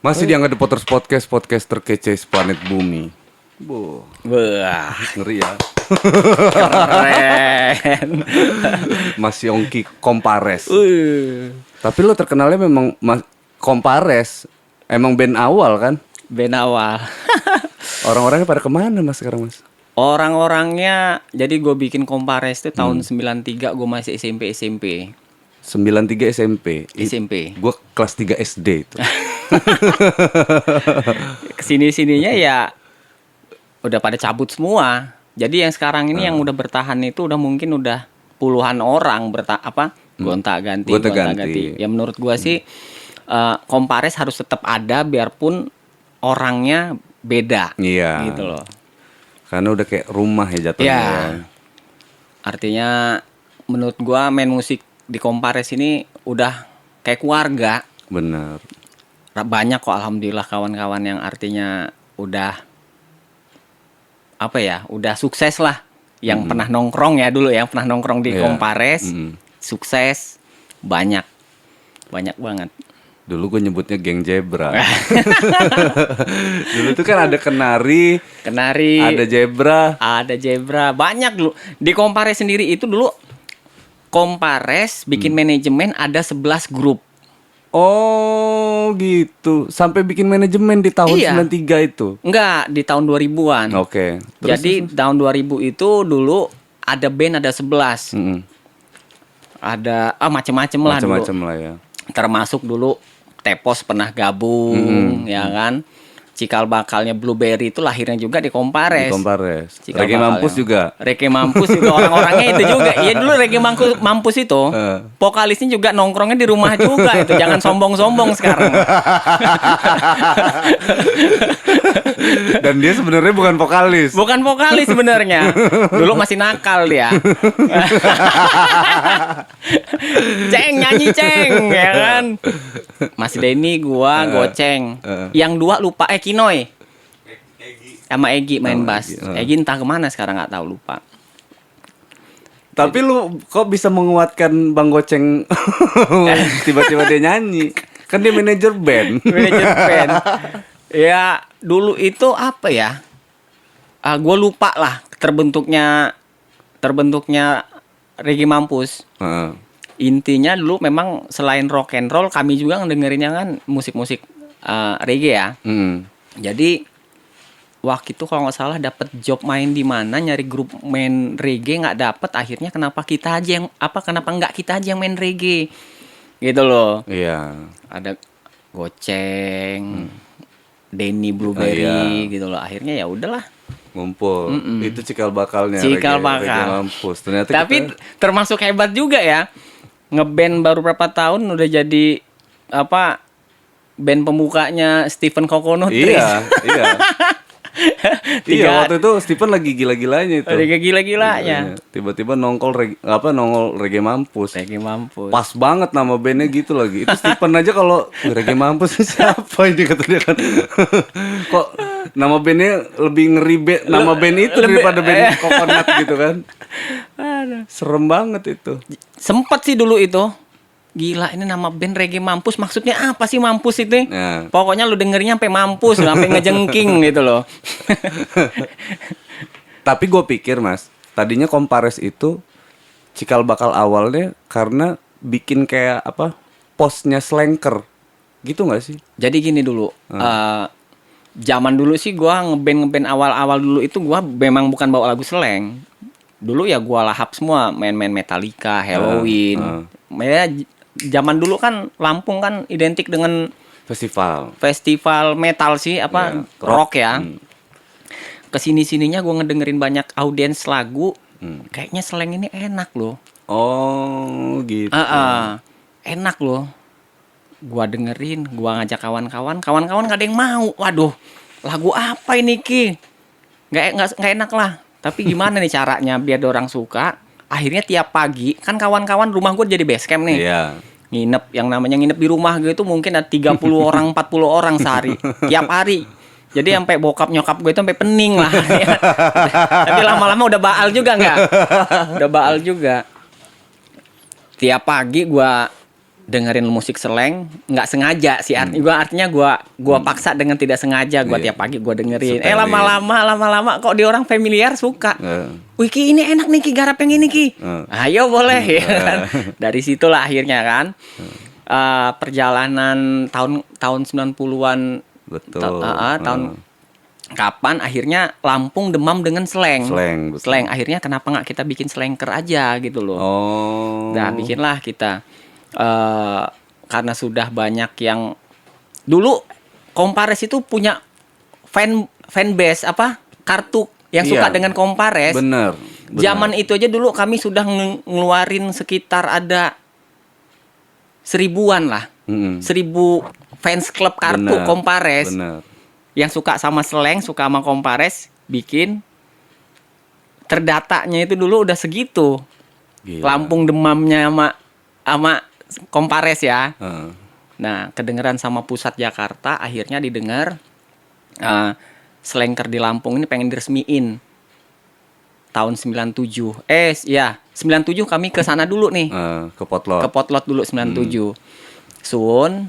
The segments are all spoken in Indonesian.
Masih di Angga The Potters Podcast, podcast terkece seplanet bumi. Wah, Ngeri ya. keren. Mas Yongki Kompares. Tapi lo terkenalnya memang Kompares. Emang band awal kan? Band awal. Orang-orangnya pada kemana mas sekarang mas? Orang-orangnya, jadi gue bikin Kompares itu tahun 93, gue masih SMP. 93 SMP. SMP. Gue kelas 3 SD itu. Kesini-sininya ya udah pada cabut semua. Jadi yang sekarang ini yang udah bertahan itu udah mungkin udah puluhan orang gonta-ganti. Ya menurut gue sih Kompares harus tetap ada biarpun orangnya beda. Iya. Gitu loh. Karena udah kayak rumah ya jatuhnya. Ya. Ya. Artinya menurut gua main musik di Kompares ini udah kayak keluarga. Bener. Banyak kok alhamdulillah kawan-kawan yang artinya udah udah sukses lah. Yang pernah nongkrong ya dulu, yang pernah nongkrong di Kompares. Sukses banyak. Banyak banget. Dulu gue nyebutnya geng zebra. Dulu tuh kan ada kenari, ada zebra, banyak dulu. Di Kompares sendiri itu dulu Kompares bikin manajemen ada 11 grup. Oh gitu. Sampai bikin manajemen di tahun 93 itu. Enggak, di tahun 2000-an. Oke. Jadi tahun 2000 itu dulu ada band ada 11. Ada macem-macem lah dulu. Macem-macem lah ya. Termasuk dulu Tepos pernah gabung, ya kan. Cikal bakalnya Blueberry itu lahirnya juga di Kompares. Di Kompares. Cikal Reggae bakalnya. Mampus juga. Reggae Mampus juga orang-orangnya itu juga. Iya dulu Reggae Mampus itu. Vokalisnya juga nongkrongnya di rumah juga itu. Jangan sombong-sombong sekarang. Dan dia sebenarnya bukan vokalis. Bukan vokalis sebenarnya. Dulu masih nakal dia. Ceng nyanyi ceng ya kan. Mas Denny gua goceng. Yang dua lupa Kinoy. Sama Egi main bass. Egi entah kemana sekarang nggak tahu lupa. Tapi lu kok bisa menguatkan Bang Goceng tiba-tiba dia nyanyi? Kan dia manajer band. Manajer band. Ya dulu itu apa ya? Gue lupa lah terbentuknya Reggae Mampus. Intinya dulu memang selain rock and roll kami juga ngedengerinnya kan musik-musik reggae ya. Jadi waktu itu kalau nggak salah dapat job main di mana nyari grup main reggae nggak dapet, akhirnya kenapa nggak kita aja yang main reggae gitu loh. Iya. Ada Goceng, Denny Blueberry gitu loh. Akhirnya ya udahlah Ngumpul. Itu cikal bakalnya. Cikal Reggae bakal. Mampus. Ternyata tapi termasuk hebat juga ya. Ngeband baru berapa tahun udah jadi band pemukanya Stephen Kokonut. Iya. Iya, waktu itu Stephen lagi gila-gilanya itu. Lagi gila-gilanya. Tiba-tiba nongol Reggae Mampus. Reggae Mampus. Pas banget nama bandnya gitu lagi. Itu Stephen aja kalau Reggae Mampus siapa ini kata dia kan. Kok nama bandnya lebih ngeri nama band itu daripada band Coconut gitu kan. Serem banget itu. Sempet sih dulu itu. Gila ini nama band Reggae Mampus, maksudnya apa sih mampus itu? Ya. Pokoknya lu dengerinnya sampai mampus, sampai ngejengking gitu loh. Tapi gue pikir mas, tadinya Kompares itu cikal bakal awalnya karena bikin kayak posnya Slanker, gitu nggak sih? Jadi gini dulu, zaman dulu sih gua ngeband awal-awal dulu itu gua memang bukan bawa lagu slang. Dulu ya gua lahap semua, main-main Metallica, Halloween. Ya, zaman dulu kan Lampung kan identik dengan festival metal sih rock ya. Kesini-sininya gue ngedengerin banyak audiens lagu, kayaknya slang ini enak loh. Oh gitu. Enak loh. Gua dengerin, gua ngajak kawan-kawan gak ada yang mau. Waduh, lagu apa ini Ki? Nggak enak lah. Tapi gimana nih caranya biar orang suka? Akhirnya tiap pagi, kan kawan-kawan rumah gue jadi base camp nih. Iya. Nginep di rumah gitu mungkin ada 30 orang, 40 orang sehari. Tiap hari. Jadi sampai bokap nyokap gue itu sampai pening lah. Tapi lama-lama udah baal juga enggak? Udah baal juga. Tiap pagi gue dengerin musik Slank nggak sengaja sih, artinya gua paksa dengan tidak sengaja, gua Iya. tiap pagi gua dengerin. Setelin. Lama-lama kok di orang familiar suka. Wih Ki, ini enak nih Ki, garap yang ini Ki. Ayo boleh ya kan. Dari situlah akhirnya kan. Perjalanan tahun 90-an Betul. tahun kapan akhirnya Lampung demam dengan slang. Betul. Slang. Akhirnya kenapa nggak kita bikin slanker aja gitu loh. Oh. Nah, bikinlah kita. Karena sudah banyak yang dulu Kompares itu punya fan base kartu yang suka Iya. dengan Kompares. Bener. Zaman itu aja dulu kami sudah ngeluarin sekitar ada 1000-an lah. 1000 fans club kartu Bener, Kompares. Bener. Yang suka sama Slank, suka sama Kompares, bikin terdatanya itu dulu udah segitu. Gila. Lampung demamnya sama Kompares ya. Heeh. Nah, kedengeran sama pusat Jakarta, akhirnya didengar Slanker di Lampung ini pengen diresmiin. Tahun 97. 97 kami ke sana dulu nih. Ke Potlot. Ke Potlot dulu 97. Sun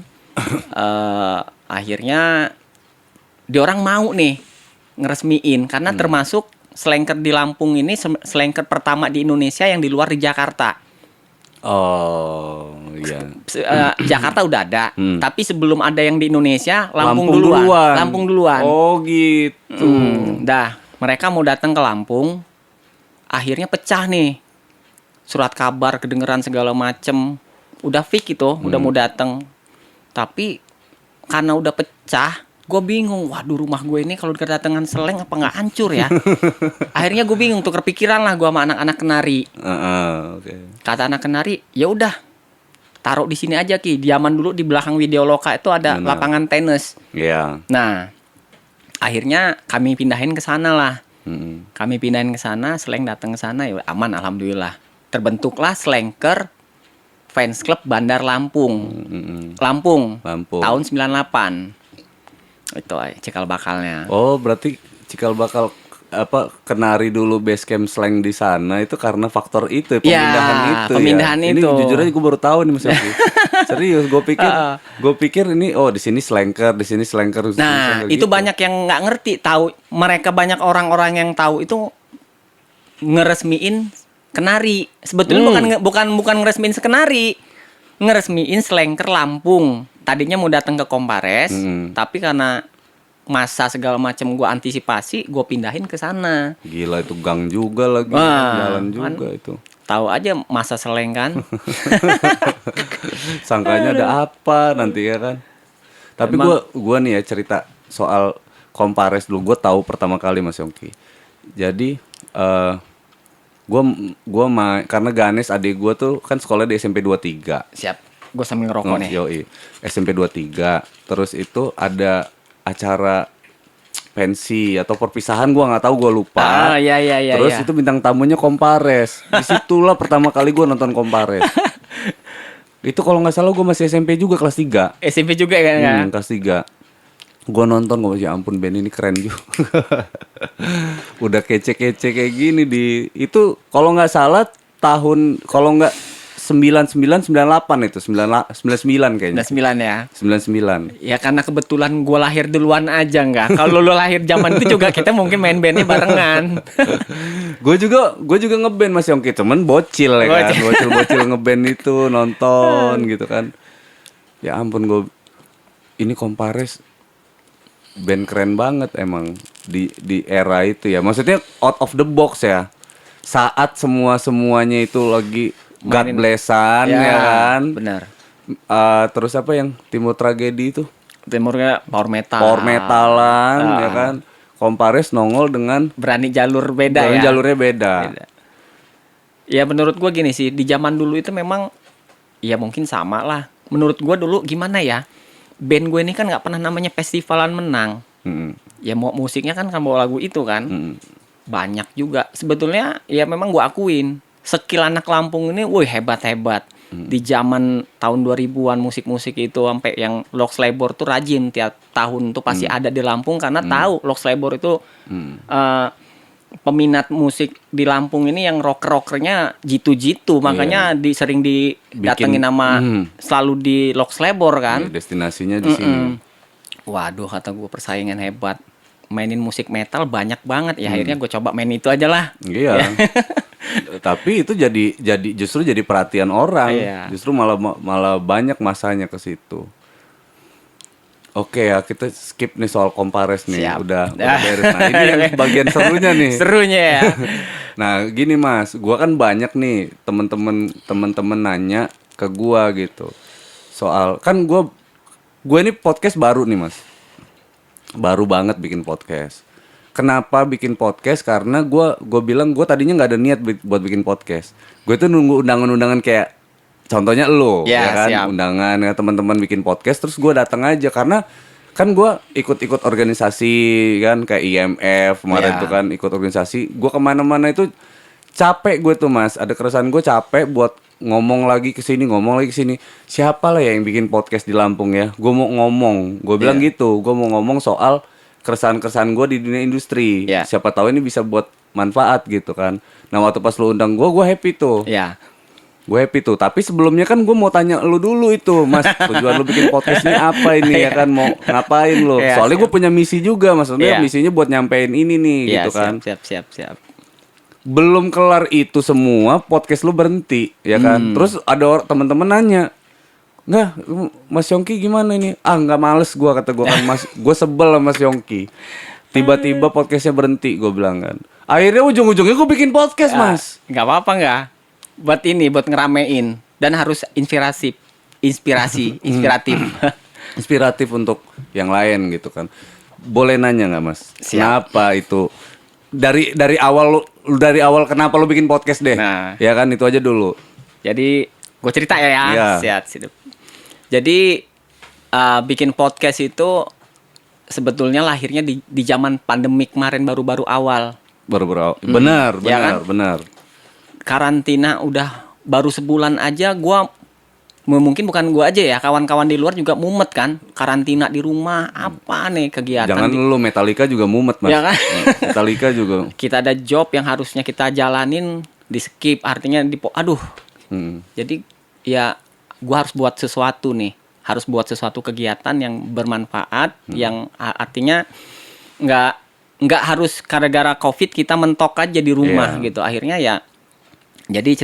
akhirnya diorang mau nih ngeresmiin karena termasuk Slanker di Lampung ini Slanker pertama di Indonesia yang di luar di Jakarta. Oh, iya. Jakarta udah ada, tapi sebelum ada yang di Indonesia, Lampung duluan. Oh, gitu. Dah, mereka mau datang ke Lampung, akhirnya pecah nih. Surat kabar kedengeran segala macem, udah fix gitu, udah mau datang. Tapi karena udah pecah, gue bingung. Waduh, rumah gue ini kalau kedatangan Slank apa nggak hancur ya? Akhirnya gue bingung, tuh kepikiran lah gue sama anak-anak Kenari. Okay. Kata anak Kenari, ya udah taruh di sini aja Ki. Zaman dulu di belakang Videoloka itu ada lapangan tenis. Iya. Nah, akhirnya kami pindahin ke sana lah. Mm-mm. Kami pindahin ke sana, Slank datang ke sana, ya aman alhamdulillah. Terbentuklah Slanker Fans Club Bandar Lampung. Lampung. Tahun 98. Itu cikal bakalnya. Oh, berarti cikal bakal Kenari dulu base camp Slank di sana itu karena faktor itu pemindahan itu. Pemindahan ya. itu. Ini jujur aja gue baru tahu nih Mas Yogi. Serius, gue pikir ini di sini Slanker, di sini Slanker. Nah, itu gitu. Banyak yang nggak ngerti, tahu. Mereka banyak orang-orang yang tahu itu ngeresmiin Kenari. Sebetulnya bukan ngeresmiin Kenari. Ngeresmiin Slanker Lampung. Tadinya mau datang ke Kompares, tapi karena masa segala macam gue antisipasi, gue pindahin ke sana. Gila, itu gang juga lagi, jalan juga kan, itu. Tahu aja masa Slank kan. Sangkanya ada apa nanti ya kan. Tapi gue nih ya cerita soal Kompares dulu. Gue tahu pertama kali Mas Yongki. Jadi gue karena Ganes adik gue tuh kan sekolah di SMP 23. Siap. Gue sambil ngerokok nih. Yoi. SMP 23. Terus itu ada acara pensi atau perpisahan, gue nggak tahu, gue lupa. Iya. Terus itu bintang tamunya Kompares. Disitulah pertama kali gue nonton Kompares. Itu kalau nggak salah gue masih SMP juga, kelas 3. SMP juga kan? Kelas 3. Gue nonton, gue ya ampun, band ini keren juga. Udah kece-kece kayak gini itu kalau nggak salah tahun, kalau nggak 98 itu 99 kayaknya. 99 ya. 99. Ya karena kebetulan gue lahir duluan aja nggak. Kalau lu lahir zaman itu juga kita mungkin main bandnya barengan. Gue juga ngeband Mas Yongki, temen bocil ya kan. Bocil ngeband itu nonton gitu kan. Ya ampun, ini Kompares band keren banget emang di era itu ya. Maksudnya out of the box ya. Saat semuanya itu lagi God blessan ya kan. Benar. Terus apa yang Timur Tragedi itu? Timurnya power metalan ya kan. Kompares nongol dengan berani jalur beda ya. Jalurnya beda. Ya menurut gua gini sih, di zaman dulu itu memang ya mungkin sama lah. Menurut gua dulu gimana ya? Band gue ini kan nggak pernah namanya festivalan menang. Ya mau musiknya kan bawa lagu itu kan. Banyak juga. Sebetulnya ya memang gua akuin. Skill anak Lampung ini, wih hebat-hebat. Di zaman tahun 2000-an musik-musik itu sampai yang Lox Labor tuh rajin tiap tahun tuh pasti ada di Lampung karena tahu Lox Labor itu peminat musik di Lampung ini yang rocker-rockernya jitu-jitu, makanya sering didatengin nama selalu di Loks Lebor kan. Destinasinya di sini. Waduh, kata gue persaingan hebat. Mainin musik metal banyak banget ya, akhirnya gue coba main itu aja lah. Iya. Tapi itu justru jadi perhatian orang. Iya. Justru malah banyak masanya ke situ. Oke ya, kita skip nih soal Kompares nih. Siap. Udah beres. Nah, ini yang bagian serunya nih. Serunya ya. Nah, gini Mas, gua kan banyak nih temen-temen nanya ke gua gitu. Soal kan gua ini podcast baru nih, Mas. Baru banget bikin podcast. Kenapa bikin podcast? Karena gua bilang gua tadinya nggak ada niat buat bikin podcast. Gue tuh nunggu undangan-undangan kayak contohnya lo, ya kan, siap. undangan ya teman-teman bikin podcast, terus gue datang aja karena kan gue ikut organisasi kan kayak IMF kemarin tuh kan ikut organisasi, gue kemana-mana itu capek gue tuh Mas, ada keresahan gue capek buat ngomong lagi ke sini, siapa lah ya yang bikin podcast di Lampung ya, gue mau ngomong, gue bilang gitu, gue mau ngomong soal keresahan-keresahan gue di dunia industri, siapa tahu ini bisa buat manfaat gitu kan. Nah waktu pas lo undang gue happy tuh. Gue happy tuh, tapi sebelumnya kan gue mau tanya lu dulu itu, Mas, tujuan lu bikin podcast ini apa ini ya kan, mau ngapain lu? Soalnya gue punya misi juga, maksudnya misinya buat nyampein ini nih, gitu kan. Siap. Belum kelar itu semua, podcast lu berhenti, ya kan. Terus ada teman-teman nanya, nggak, Mas Yongki gimana ini? Ah, nggak males gue, kata gue kan, Mas, gue sebel sama Mas Yongki. Tiba-tiba podcastnya berhenti, gue bilang kan. Akhirnya ujung-ujungnya gue bikin podcast, Mas. Nggak apa-apa nggak? Buat ngeramein dan harus inspiratif. Inspiratif untuk yang lain gitu kan. Boleh nanya nggak Mas? Siap. Kenapa itu dari awal kenapa lu bikin podcast deh? Nah, ya kan itu aja dulu. Jadi gue cerita ya. Siap. Jadi bikin podcast itu sebetulnya lahirnya di zaman pandemi kemarin baru-baru awal. Benar. Karantina udah baru sebulan aja, mungkin bukan gua aja ya, kawan-kawan di luar juga mumet kan, karantina di rumah, apa nih kegiatan. Jangan lu, Metallica juga mumet Mas. Ya kan? Metallica juga. Kita ada job yang harusnya kita jalanin, di skip, artinya Jadi ya gua harus buat sesuatu nih, harus buat sesuatu kegiatan yang bermanfaat, yang artinya nggak harus gara-gara COVID kita mentok aja di rumah gitu. Akhirnya ya, jadi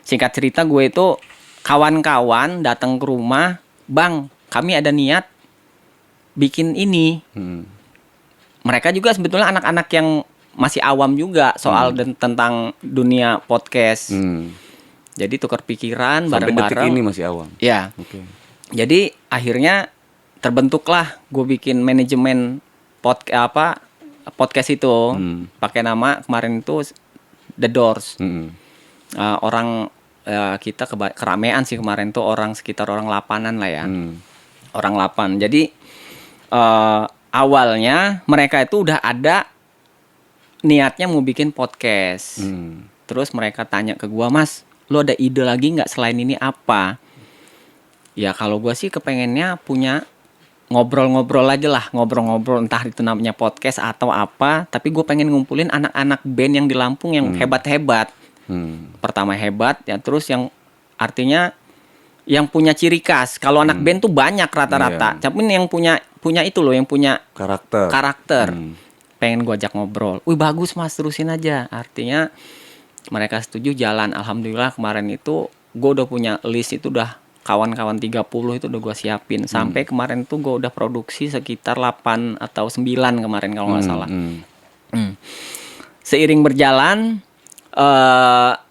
singkat cerita gue itu kawan-kawan datang ke rumah, Bang, kami ada niat bikin ini. Mereka juga sebetulnya anak-anak yang masih awam juga soal tentang dunia podcast. Jadi tukar pikiran bareng-bareng. Sampai detik ini masih awam. Ya. Okay. Jadi akhirnya terbentuklah gue bikin manajemen podcast itu. Pakai nama kemarin itu The Doors. Kita keramaian sih kemarin tuh sekitar orang 8-an lah ya. Orang 8. Jadi awalnya mereka itu udah ada niatnya mau bikin podcast. Terus mereka tanya ke gua, Mas, lu ada ide lagi nggak selain ini apa? Ya kalau gua sih kepengennya punya ngobrol-ngobrol aja lah, ngobrol-ngobrol entah itu namanya podcast atau apa. Tapi gue pengen ngumpulin anak-anak band yang di Lampung yang hebat-hebat. Pertama hebat, ya terus yang artinya yang punya ciri khas. Kalau anak band tuh banyak rata-rata, tapi yang punya itu loh, yang punya karakter. Pengen gue ajak ngobrol. Wih bagus Mas, terusin aja. Artinya mereka setuju, jalan. Alhamdulillah kemarin itu gue udah punya list, itu udah kawan-kawan 30 itu udah gue siapin. Sampai kemarin tuh gue udah produksi sekitar 8 atau 9 kemarin kalau nggak salah. Seiring berjalan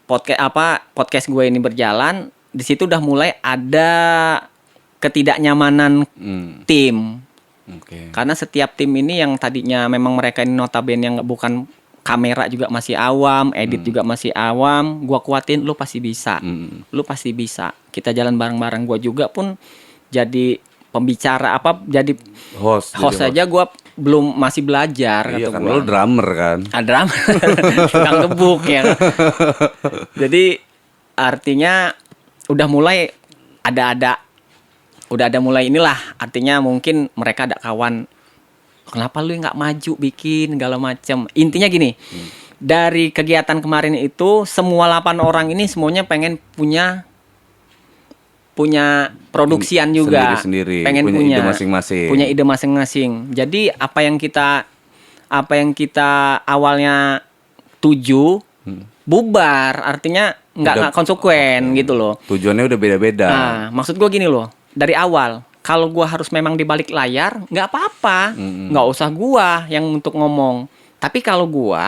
podcast gue ini berjalan, di situ udah mulai ada ketidaknyamanan tim. Karena setiap tim ini yang tadinya memang mereka ini notabene yang bukan kamera juga masih awam, edit juga masih awam, gua kuatin lu pasti bisa. Lu pasti bisa. Kita jalan bareng-bareng, gua juga pun jadi pembicara jadi host aja gua masih belajar. Iya kan, lu drummer kan? Drummer, tukang gebuk ya. Jadi artinya udah mulai udah ada mulai inilah. Artinya mungkin mereka ada kawan kenapa lu nggak maju bikin segala macam. Intinya gini, dari kegiatan kemarin itu semua 8 orang ini semuanya pengen punya produksian juga, Sendiri-sendiri, pengen punya punya ide masing-masing. punya ide masing-masing. Jadi apa yang kita awalnya tuju bubar, artinya nggak konsekuen gitu loh. Tujuannya udah beda-beda. Nah, maksud gue gini loh, dari awal kalau gue harus memang di balik layar nggak apa-apa, nggak usah gue yang untuk ngomong. Tapi kalau gue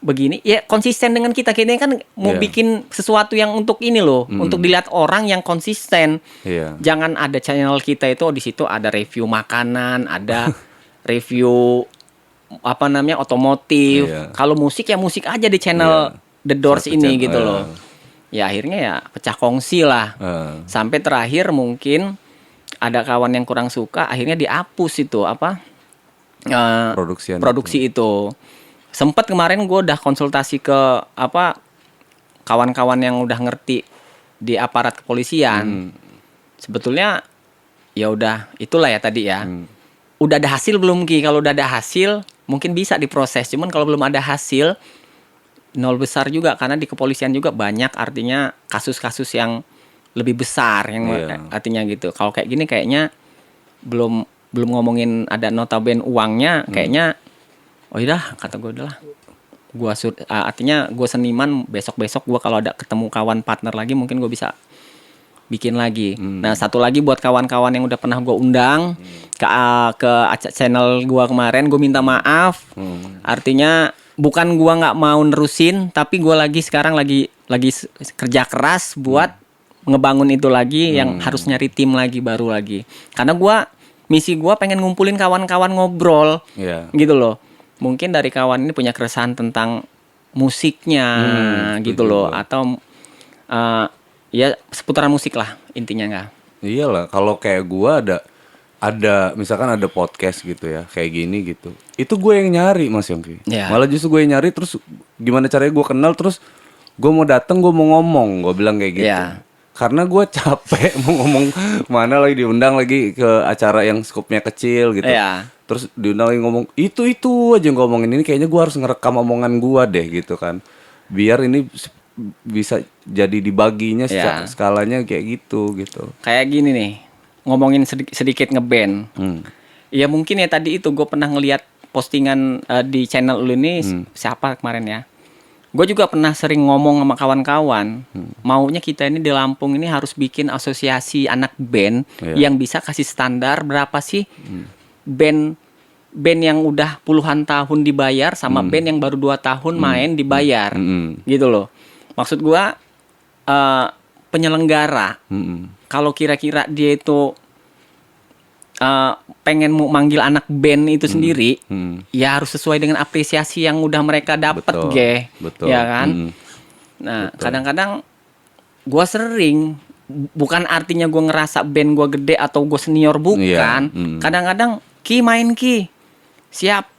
begini, ya konsisten dengan kita kan mau Iya. bikin sesuatu yang untuk ini loh, untuk dilihat orang yang konsisten. Iya. Jangan ada channel kita itu di situ ada review makanan, ada review apa namanya otomotif. Iya. Kalau musik ya musik aja di channel The Doors Satu ini channel, gitu loh. Ya akhirnya ya pecah kongsi lah. Sampai terakhir mungkin ada kawan yang kurang suka, akhirnya dihapus itu apa produksi itu. Sempet kemarin gue udah konsultasi ke apa kawan-kawan yang udah ngerti di aparat kepolisian. Sebetulnya ya udah itulah ya tadi ya. Udah ada hasil belum Ki? Kalau udah ada hasil mungkin bisa diproses. Cuman kalau belum ada hasil nol besar juga, karena di kepolisian juga banyak artinya kasus-kasus yang lebih besar yang artinya gitu. Kalau kayak gini kayaknya belum ngomongin ada notabene uangnya, kayaknya oh iya kata gue udahlah. Artinya gue seniman, besok-besok gue kalau ada ketemu kawan partner lagi mungkin gue bisa bikin lagi. Nah, satu lagi buat kawan-kawan yang udah pernah gue undang ke channel gue kemarin, gue minta maaf. Artinya bukan gue nggak mau nerusin, tapi gue sekarang lagi kerja keras buat ngebangun itu lagi, yang harus nyari tim lagi baru lagi. Karena misi gue pengen ngumpulin kawan-kawan ngobrol, gitu loh. Mungkin dari kawan ini punya keresahan tentang musiknya, gitu loh, atau ya seputaran musik lah intinya nggak. Iyalah, kalau kayak gua ada misalkan ada podcast gitu ya, kayak gini gitu. Itu gue yang nyari Mas Yongki. Malah justru gue yang nyari, terus gimana caranya gue kenal, terus gue mau datang, gue mau ngomong, gue bilang kayak gitu. Karena gue capek mau ngomong mana lagi, diundang lagi ke acara yang skupnya kecil gitu. Terus diundang lagi ngomong itu aja ngomongin ini, kayaknya gue harus ngerekam omongan gue deh gitu kan. Biar ini bisa jadi dibaginya skalanya kayak gitu. Kayak gini nih, ngomongin sedikit ngeband. Ya mungkin ya tadi itu gue pernah ngelihat postingan di channel lu ini, siapa kemarin ya. Gue juga pernah sering ngomong sama kawan-kawan, maunya kita ini di Lampung ini harus bikin asosiasi anak band yang bisa kasih standar berapa sih band yang udah puluhan tahun dibayar sama band yang baru 2 tahun main dibayar, gitu loh. Maksud gue penyelenggara, kalau kira-kira dia itu pengen mau manggil anak band itu sendiri, ya harus sesuai dengan apresiasi yang udah mereka dapat, ya kan? Nah, kadang-kadang gue sering, bukan artinya gue ngerasa band gue gede atau gue senior, bukan. Kadang-kadang Ki main Ki, siap,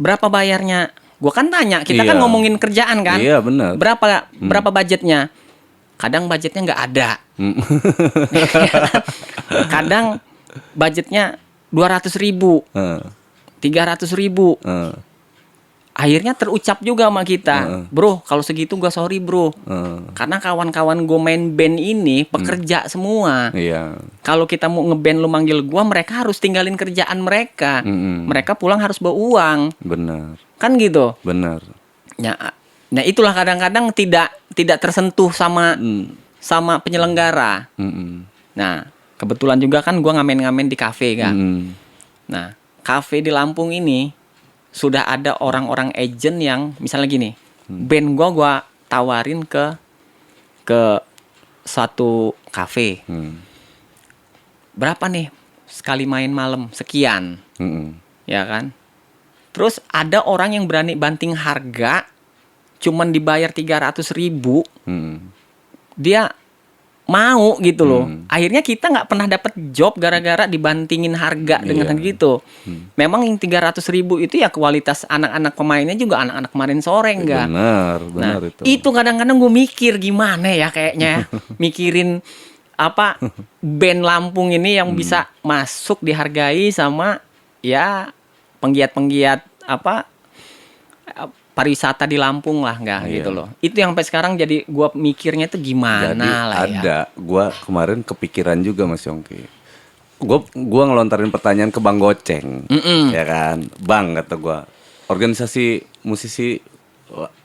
berapa bayarnya? Gue kan tanya, kita kan ngomongin kerjaan kan? Iya benar. Berapa budgetnya? Kadang budgetnya nggak ada. Kadang budgetnya 200.000, 300.000. Akhirnya terucap juga sama kita, bro, kalau segitu gue sorry bro. Karena kawan-kawan gue main band ini pekerja semua. Kalau kita mau ngeband lu manggil gue, mereka harus tinggalin kerjaan mereka. Mereka pulang harus bawa uang. Benar. Kan gitu. Benar. Nah itulah kadang-kadang tidak tersentuh sama penyelenggara. Nah kebetulan juga kan gue ngamen-ngamen di kafe kan. Nah kafe di Lampung ini sudah ada orang-orang agent yang misalnya gini, band gue tawarin ke suatu kafe. Berapa nih sekali main malam? Sekian. Ya kan? Terus ada orang yang berani banting harga, cuman dibayar 300.000. Dia mau gitu loh. Akhirnya kita nggak pernah dapet job gara-gara dibantingin harga dengan gitu. Memang yang 300.000 itu ya kualitas anak-anak pemainnya juga anak-anak kemarin sore enggak. Benar itu kadang-kadang gue mikir gimana ya kayaknya mikirin apa band Lampung ini yang bisa masuk dihargai sama ya penggiat-penggiat apa pariwisata di Lampung lah nggak gitu loh. Itu yang sampai sekarang jadi gua mikirnya tuh gimana Jadi lah ya. ada, gua kemarin kepikiran juga Mas Yongki. Gua ngelontarin pertanyaan ke Bang Goceng, ya kan, Bang kata gua, organisasi musisi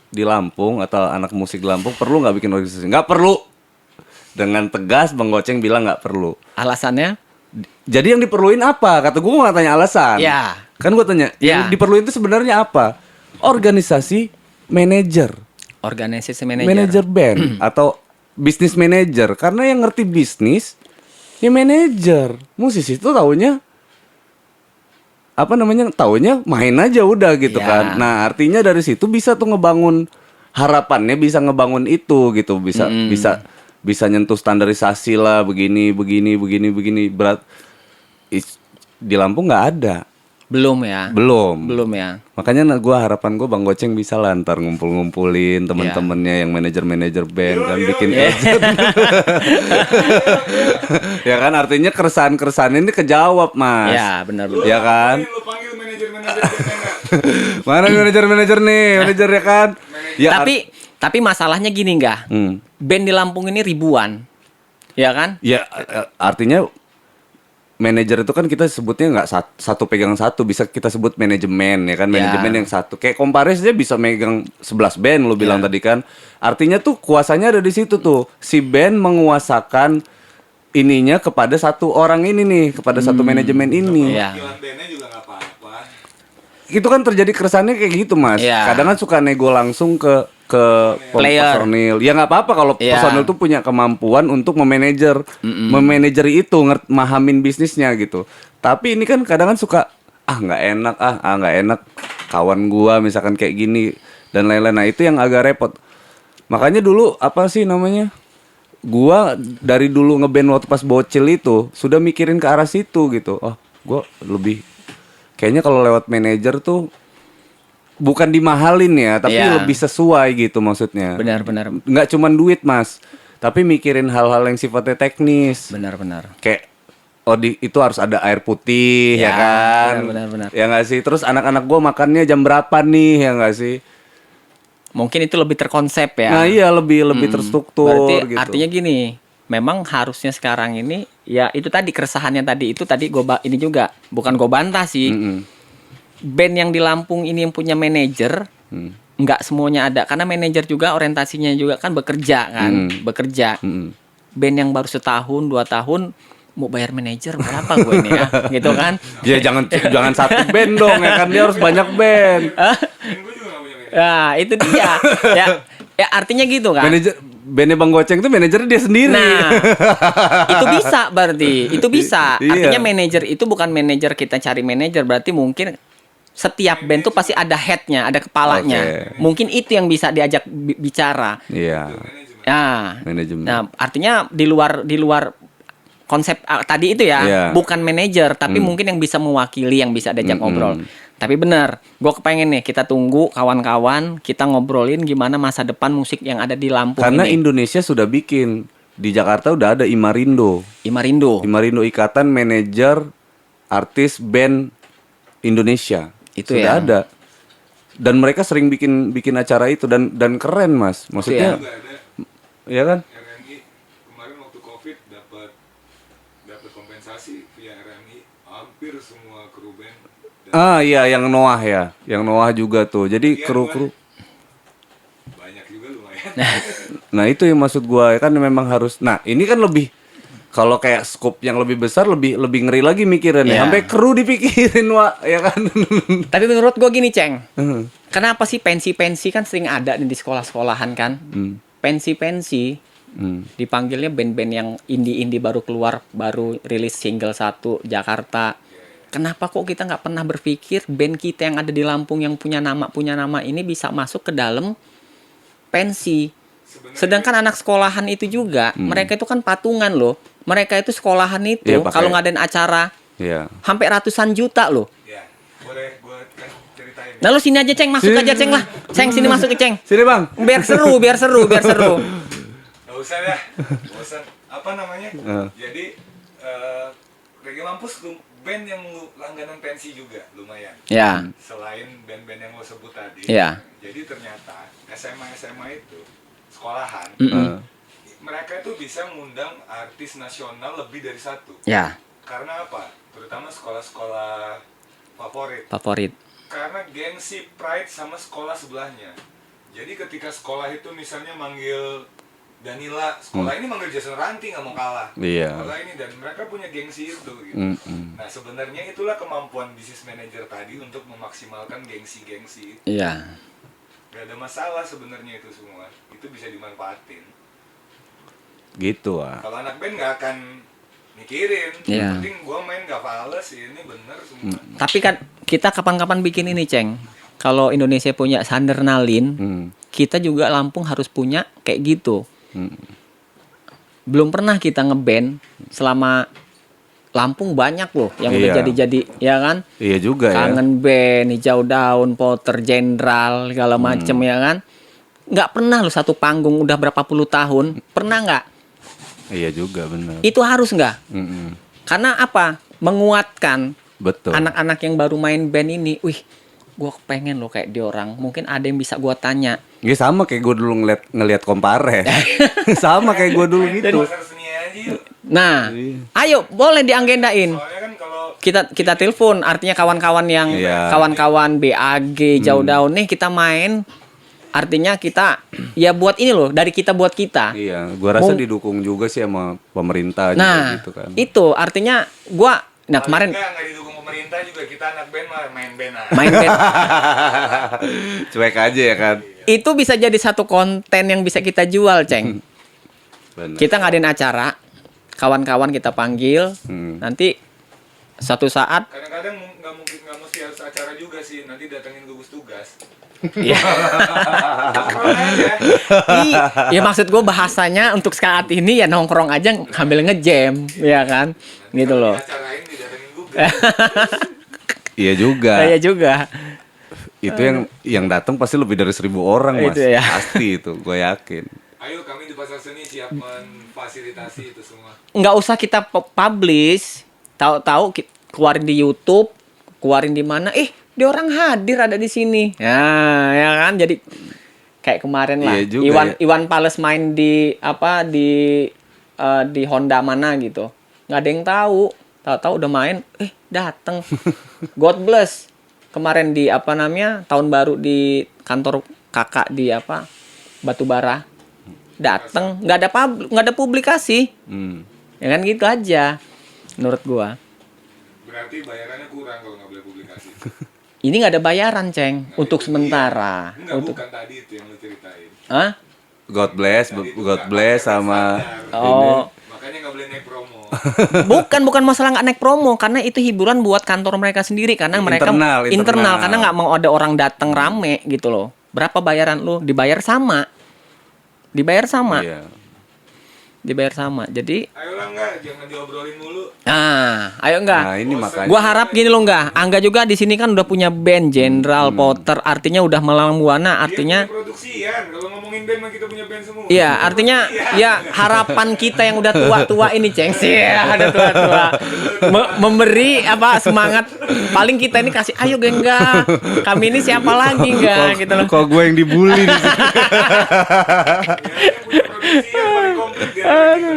di Lampung atau anak musik di Lampung perlu nggak bikin organisasi? Nggak perlu. Dengan tegas Bang Goceng bilang nggak perlu. Alasannya? Jadi yang diperluin apa? Kata gua nggak tanya alasan. Ya. Kan gua tanya, Ya. yang diperluin itu sebenarnya apa? Organisasi manajer. Organisasi manajer. Manajer band atau bisnis manajer, karena yang ngerti bisnis ya manajer. Musisi itu taunya apa namanya, taunya main aja udah gitu Ya. kan. Nah artinya dari situ bisa tuh ngebangun, harapannya bisa ngebangun itu gitu, bisa nyentuh standarisasi lah, begini berat. Di Lampung nggak ada. Belum ya. Belum ya. Makanya harapan gue Bang Goceng bisa lah ntar ngumpulin temen-temennya yang manajer band kan, bikin agent. Ya kan, artinya keresahan ini kejawab Mas. Ya benar. Ya kan. Lu panggil manajer-manajer enggak? Mana manajer nih, manajer ya kan. Ya, Tapi masalahnya gini nggak? Band di Lampung ini ribuan. Ya kan? ya artinya manajer itu kan kita sebutnya nggak satu pegang satu, bisa kita sebut manajemen ya kan, manajemen yang satu. Kayak Kompares dia bisa megang 11 band lu bilang tadi kan. Artinya tuh kuasanya ada di situ tuh. Si band menguasakan ininya kepada satu orang ini nih, kepada satu manajemen ini. Iya. Panggilan bandnya juga nggak apa-apa. Itu kan terjadi keresahannya kayak gitu Mas. Iya. Kadang kan suka nego langsung ke Player. personil. Ya nggak apa-apa kalau Iya. personil tuh punya kemampuan untuk memanajeri itu, mahamin bisnisnya gitu. Tapi ini kan kadang kan suka nggak enak kawan gua misalkan kayak gini dan lain-lain. Nah itu yang agak repot. Makanya dulu apa sih namanya? Gua dari dulu ngeband waktu pas bocil itu sudah mikirin ke arah situ gitu. Gua lebih kayaknya kalau lewat manajer tuh bukan dimahalin ya, tapi Iya. lebih sesuai gitu maksudnya. Benar. Nggak cuman duit Mas, tapi mikirin hal-hal yang sifatnya teknis. Benar. Kayak itu harus ada air putih ya, Ya, kan. benar. Ya nggak sih. Terus anak-anak gua makannya jam berapa nih ya nggak sih. Mungkin itu lebih terkonsep ya. Nah iya lebih terstruktur. Berarti gitu. artinya gini, memang harusnya sekarang ini ya itu tadi keresahannya tadi ini juga bukan gue bantah sih. Band yang di Lampung ini yang punya manajer nggak semuanya ada, karena manajer juga orientasinya juga kan bekerja kan, Band yang baru setahun 2 tahun mau bayar manajer berapa gue ini ya, gitu kan? Ya jangan satu band dong ya kan, dia harus banyak band. Nah itu dia. ya artinya gitu kan. Manajer bandnya Bang Goceng itu manajernya dia sendiri. Nah, itu bisa berarti. Itu bisa. Iya. Artinya manajer itu bukan manajer kita cari manajer, berarti mungkin setiap band tuh pasti ada headnya, ada kepalanya. Oke. Mungkin itu yang bisa diajak bicara. Iya. Nah, Manajemen. nah, artinya di luar konsep tadi itu ya, Iya. bukan manajer, tapi mungkin yang bisa mewakili, yang bisa diajak ngobrol. Tapi benar, gue kepengen nih kita tunggu kawan-kawan, kita ngobrolin gimana masa depan musik yang ada di Lampung Karena ini. Indonesia sudah bikin, di Jakarta udah ada Imarindo. Imarindo. Imarindo Ikatan Manajer Artis Band Indonesia. Itu sudah ya. ada. Dan mereka sering bikin acara itu dan keren Mas. Maksudnya Juga ada ya kan? RMI kemarin waktu Covid dapat kompensasi via RMI hampir semua kru band. Iya yang Noah ya. Yang Noah juga tuh. Jadi Iya, kru-kru. Banyak juga lumayan. Nah, itu yang maksud gua kan memang harus. Nah, ini kan lebih kalau kayak scope yang lebih besar lebih ngeri lagi mikirin ya. Iya. Sampai kru dipikirin, Wak, ya kan. Tapi menurut gue gini, Ceng. Kenapa sih pensi-pensi kan sering ada di sekolah-sekolahan kan? Pensi-pensi dipanggilnya band-band yang indie-indie baru keluar, baru rilis single 1 Jakarta. Kenapa kok kita nggak pernah berpikir band kita yang ada di Lampung yang punya nama ini bisa masuk ke dalam pensi? Sedangkan anak sekolahan itu juga, mereka itu kan patungan loh. Mereka itu sekolahan itu Iya, pakai- kalau ngadain acara Iya. sampai ratusan juta loh. Ya, boleh gue ceritain. Nah lu sini aja Ceng, masuk aja Ceng lah. Ceng sini masuk ke Ceng. Sini, Bang. Biar seru. Gak usah ya, bosan. Apa namanya? Jadi Reggae Mampus band yang lu langganan pensi juga lumayan. Ya. Selain band-band yang lo sebut tadi. Iya. Jadi ternyata SMA itu sekolahan. Mereka itu bisa ngundang artis nasional lebih dari satu. Ya. Karena apa? Terutama sekolah-sekolah favorit. Favorit. Karena gengsi pride sama sekolah sebelahnya. Jadi ketika sekolah itu misalnya manggil Danila, sekolah ini manggil Jason Ranti nggak mau kalah. Iya. Sekolah ini, dan mereka punya gengsi itu gitu. Nah sebenarnya itulah kemampuan business manager tadi untuk memaksimalkan gengsi-gengsi itu. Iya. Gak ada masalah sebenarnya itu semua. Itu bisa dimanfaatin. Gitu ah. Kalau anak band nggak akan mikirin. Iya. Yang penting gua main gak fales, ini bener semua. Tapi kan kita kapan-kapan bikin ini, Ceng. Kalau Indonesia punya Sandernalin, kita juga Lampung harus punya kayak gitu. Belum pernah kita ngeband selama Lampung banyak loh yang udah Iya. jadi ya kan? Iya juga ya. Kangen Band, Hijau Daun, Potter Jenderal, segala macem ya kan? Nggak pernah loh satu panggung udah berapa puluh tahun, pernah nggak? Iya juga benar. Itu harus nggak? Karena apa? Menguatkan Betul. anak-anak yang baru main band ini. Wih, gua pengen loh kayak dia orang. Mungkin ada yang bisa gua tanya. Ya sama kayak gue dulu ngeliat Kompare. Sama kayak gue dulu gitu. Pasar seni aja yuk. Nah, Iya. ayo boleh diagendain. Soalnya kan kalau Kita telepon, artinya kawan-kawan yang Iya. kawan-kawan BAG Jauh Daun nih kita main. Artinya kita ya buat ini loh, dari kita buat kita. Iya, gua rasa didukung juga sih sama pemerintah juga Nah, gitu kan. itu artinya gua kemarin nggak didukung pemerintah juga, kita anak band mah main band aja. main band Cuek aja ya kan. itu bisa jadi satu konten yang bisa kita jual, Ceng. Benar. Kita ngadain acara, kawan-kawan kita panggil, nanti suatu saat Kadang-kadang nggak mesti harus acara juga sih, nanti datengin gugus tugas. ya, Nongkrong aja. ya maksud gue bahasanya untuk saat ini ya nongkrong aja sambil ngejam, ya kan, gitu loh. Acarain didatengin gugus. Iya juga. Saya juga. Itu yang datang pasti lebih dari 1.000 orang, Mas. Itu ya. Pasti itu, gue yakin. Ayo kami di Pasar Seni siap memfasilitasi itu semua. Nggak usah kita publish, tahu-tahu keluarin di YouTube, keluarin di mana, dia orang hadir ada di sini. Ya, ya kan, jadi kayak kemarin lah. Iya juga, Iwan Pales main di apa di Honda mana gitu. Nggak ada yang tahu. Tahu-tahu udah main, dateng. God bless. Kemarin di apa namanya tahun baru di kantor kakak di apa Batubara, dateng nggak ada publikasi, ya kan gitu aja menurut gua. Berarti bayarannya kurang kalau nggak boleh publikasi. Ini nggak ada bayaran, Ceng, untuk sementara. Enggak, Untuk bukan tadi itu yang lu ceritain. Hah? God bless, Tadi itu God nggak bless pakai sama standar. Oh, Makanya nggak boleh naik promo. bukan masalah nggak naik promo, karena itu hiburan buat kantor mereka sendiri, karena mereka Internal. karena nggak mau ada orang datang rame gitu loh. Berapa bayaran lu? Dibayar sama. Iya. Dibayar sama. Jadi, Ayolah enggak, jangan diobrolin mulu. ayo enggak. Nah, ini makanya. Gua harap gini loh enggak. Angga juga di sini kan udah punya band Jenderal Potter, artinya udah melalang buana, artinya Dia punya produksian. Kalau ngomongin band mah kita punya band semua. iya, artinya ya harapan kita yang udah tua-tua ini, Ceng. Sih, ada tua-tua. Memberi apa semangat. Paling kita ini kasih, ayo geng enggak. Kami ini siapa lagi enggak gitu loh. Kok gue yang dibully di sini? Dia punya produksian paling komplit dia.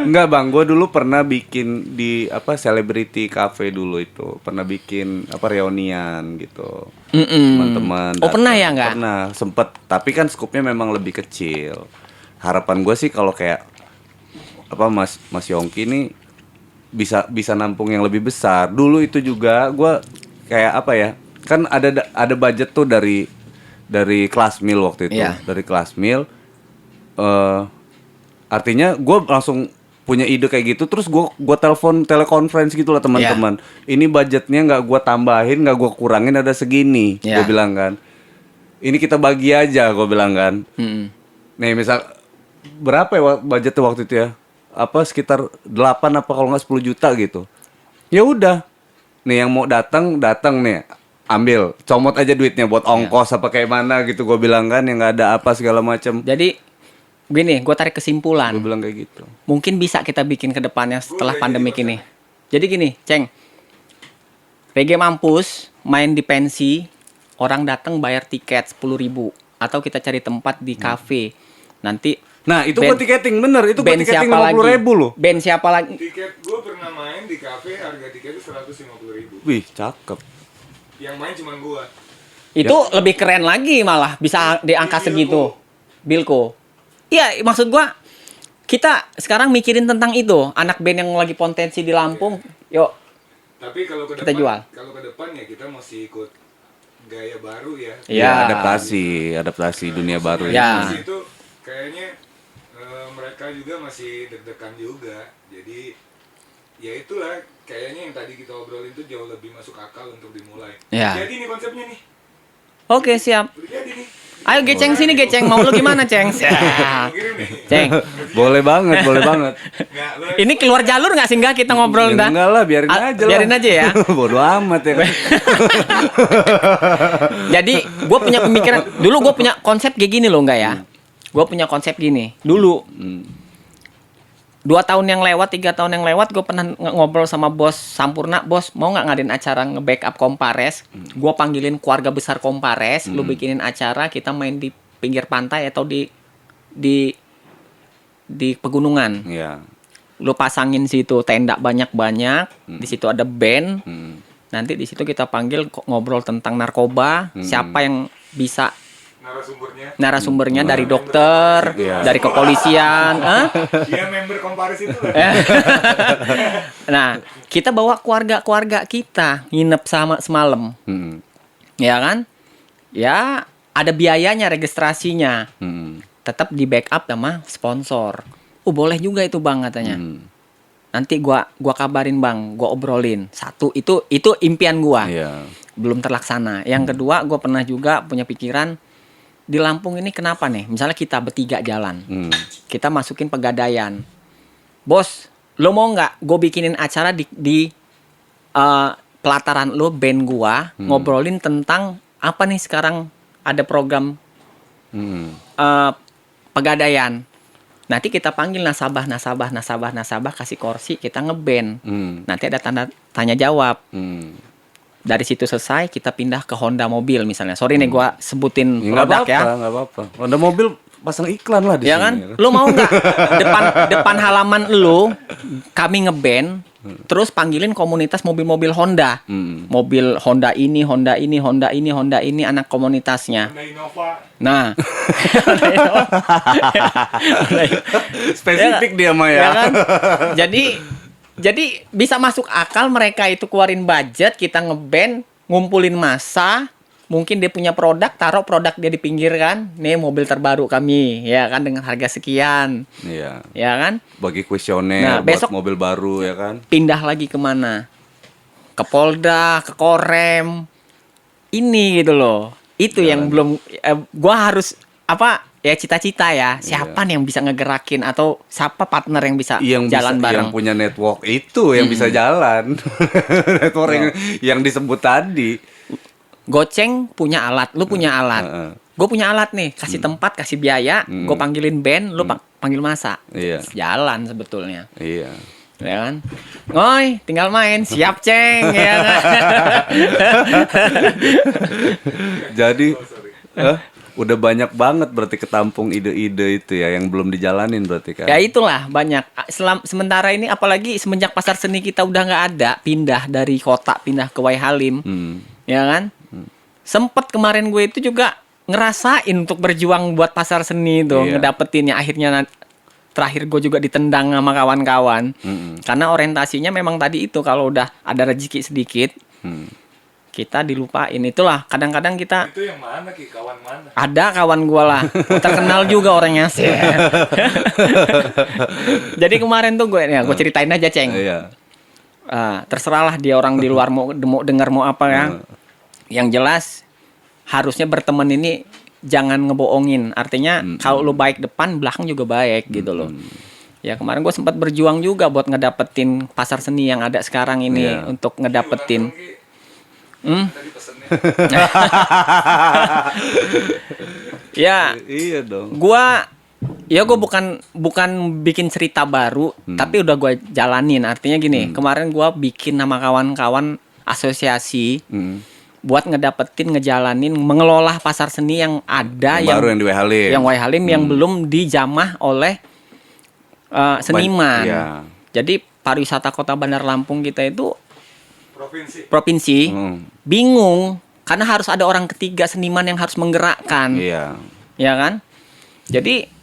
Enggak bang, gue dulu pernah bikin di apa celebrity cafe dulu itu, pernah bikin apa reunian gitu, teman-teman. Oh, pernah ya, nggak? Pernah, sempet. Tapi kan skupnya memang lebih kecil. Harapan gue sih kalau kayak apa Mas Yongki ini bisa nampung yang lebih besar. Dulu itu juga gue kayak apa ya? Kan ada budget tuh dari Classmill waktu itu, Iya. dari Classmill. Artinya gue langsung punya ide kayak gitu, terus gue telepon telekonferensi gitu lah teman-teman. Ini budgetnya nggak gue tambahin, nggak gue kurangin, ada segini. Yeah. Gue bilang kan, ini kita bagi aja, gue bilang kan. Nih misal berapa ya budgetnya waktu itu ya? Apa sekitar 8 apa kalau nggak 10 juta gitu. Ya udah, nih yang mau datang nih, ambil, comot aja duitnya buat ongkos apa kayak mana gitu. Gue bilang kan, yang nggak ada apa segala macam. Jadi gini, gue tarik kesimpulan. Gue bilang kayak gitu. Mungkin bisa kita bikin ke depannya setelah pandemik ini. Jadi gini, Ceng. Reggae Mampus main di pensi, orang datang bayar tiket 10.000 atau kita cari tempat di kafe. Nanti Nah, itu band- buat tiketing bener, itu buat band tiketing siapa lagi? 50.000 loh. Band siapa lagi? Tiket gue pernah main di kafe, harga tiketnya 150.000. Wih, cakep. Yang main cuma gue. Itu lebih keren lagi malah bisa di angka Bilko. segitu. Bilko. Iya, maksud gua kita sekarang mikirin tentang itu, anak band yang lagi potensi di Lampung. Yuk, Tapi kalau ke Kita depan, jual. kalau ke depan ya kita mesti ikut gaya baru ya. Iya. Adaptasi dunia baru. Ya. Di situ kayaknya mereka juga masih deg-degan juga. Jadi ya itulah kayaknya yang tadi kita obrolin itu jauh lebih masuk akal untuk dimulai. Ya. Jadi nih konsepnya nih. Oke, siap. Udah jadi nih. Ayo Geceng sini Geceng, mau lu gimana, Ceng? Mau kirim nih. Ceng. Boleh banget, boleh banget. Nggak, lu Ini keluar jalur nggak sih nggak kita ngobrol Ya, dah? enggak lah, biarin aja lah. Biarin aja ya. Bodoh amat ya kan. Jadi gue punya pemikiran, dulu gue punya konsep kayak gini loh, enggak ya? Gue punya konsep gini. Dulu 2 tahun yang lewat, 3 tahun yang lewat, gue pernah ngobrol sama bos Sampurna, bos mau nggak ngadain acara nge-backup Kompares? Gue panggilin keluarga besar Kompares, lu bikinin acara, kita main di pinggir pantai atau di pegunungan. Iya. Lu pasangin situ tenda banyak-banyak, di situ ada band. Nanti di situ kita panggil ngobrol tentang narkoba, siapa yang bisa narasumbernya dari dokter, dari kepolisian, Dia member Kompares itu lah. Nah, kita bawa keluarga kita nginep sama semalam, ya kan? Ya ada biayanya registrasinya, tetap di backup sama sponsor. Boleh juga itu bang katanya. Nanti gua kabarin bang, gua obrolin. Satu itu impian gua, belum terlaksana. Yang kedua, gua pernah juga punya pikiran di Lampung ini kenapa nih? Misalnya kita bertiga jalan, kita masukin Pegadaian. Bos, lo mau nggak? Gue bikinin acara di pelataran lo, band gua, ngobrolin tentang apa nih sekarang ada program Pegadaian. Nanti kita panggil nasabah, kasih kursi, kita ngeband. Nanti ada tanya jawab. Dari situ selesai, kita pindah ke Honda mobil misalnya. Sorry nih gua sebutin produk ya. Nggak apa-apa. Honda mobil pasang iklan lah di Ya sini. kan? Lu mau nggak depan halaman lu kami ngeband, terus panggilin komunitas mobil-mobil Honda. Mobil Honda ini, anak komunitasnya. Honda Innova. Nah. Spesifik dia mah Ya ya. kan? Jadi bisa masuk akal mereka itu keluarin budget, kita ngeband, ngumpulin massa, mungkin dia punya produk, taruh produk dia di pinggir kan. Nih mobil terbaru kami, ya kan, dengan harga sekian. Iya. Ya kan? Bagi kuesioner Nah, buat besok- mobil baru ya kan. Pindah lagi kemana? Ke Polda, ke Korem. Ini gitu loh. Itu yang belum gua harus ya cita-cita ya. Siapa nih yang bisa ngegerakin atau siapa partner yang bisa jalan bareng? Yang punya network itu yang bisa jalan. Network yang disebut tadi. Goceng punya alat, lu punya alat. Gue punya alat nih, kasih tempat, kasih biaya, gue panggilin band, lu panggil masa. Iya. Jalan sebetulnya. Iya. Ya kan? Ngoy, tinggal main, siap Ceng, ya kan? Jadi udah banyak banget berarti ketampung ide-ide itu ya yang belum dijalanin berarti kan. Ya itulah banyak. Sementara ini apalagi semenjak pasar seni kita udah nggak ada, pindah dari kota, pindah ke Waihalim. Ya kan? Sempet kemarin gue itu juga ngerasain untuk berjuang buat pasar seni itu, ngedapetinnya. Akhirnya terakhir gue juga ditendang sama kawan-kawan. Karena orientasinya memang tadi itu, kalau udah ada rezeki sedikit, kita dilupain. Itulah kadang-kadang kita. Itu yang mana Ki? Kawan mana? Ada kawan gue lah, terkenal juga orangnya sih. Jadi kemarin tuh gue ceritain aja Ceng. Iya. Terserahlah dia orang di luar mau dengar mau apa ya. Yang jelas harusnya berteman ini jangan ngebohongin. Artinya kalau lu baik depan, belakang juga baik gitu loh. Ya kemarin gue sempat berjuang juga buat ngedapetin pasar seni yang ada sekarang ini, untuk ngedapetin. Tadi pesennya. Ya, Iya dong. gua Ya gue bukan bikin cerita baru, tapi udah gue jalanin. Artinya gini, kemarin gue bikin sama kawan-kawan asosiasi buat ngejalanin, mengelola pasar seni yang ada, yang baru yang di Halim. Yang Halim yang belum dijamah oleh seniman. Iya. Jadi pariwisata Kota Bandar Lampung kita itu provinsi. bingung karena harus ada orang ketiga seniman yang harus menggerakkan. Iya. Ya kan? Jadi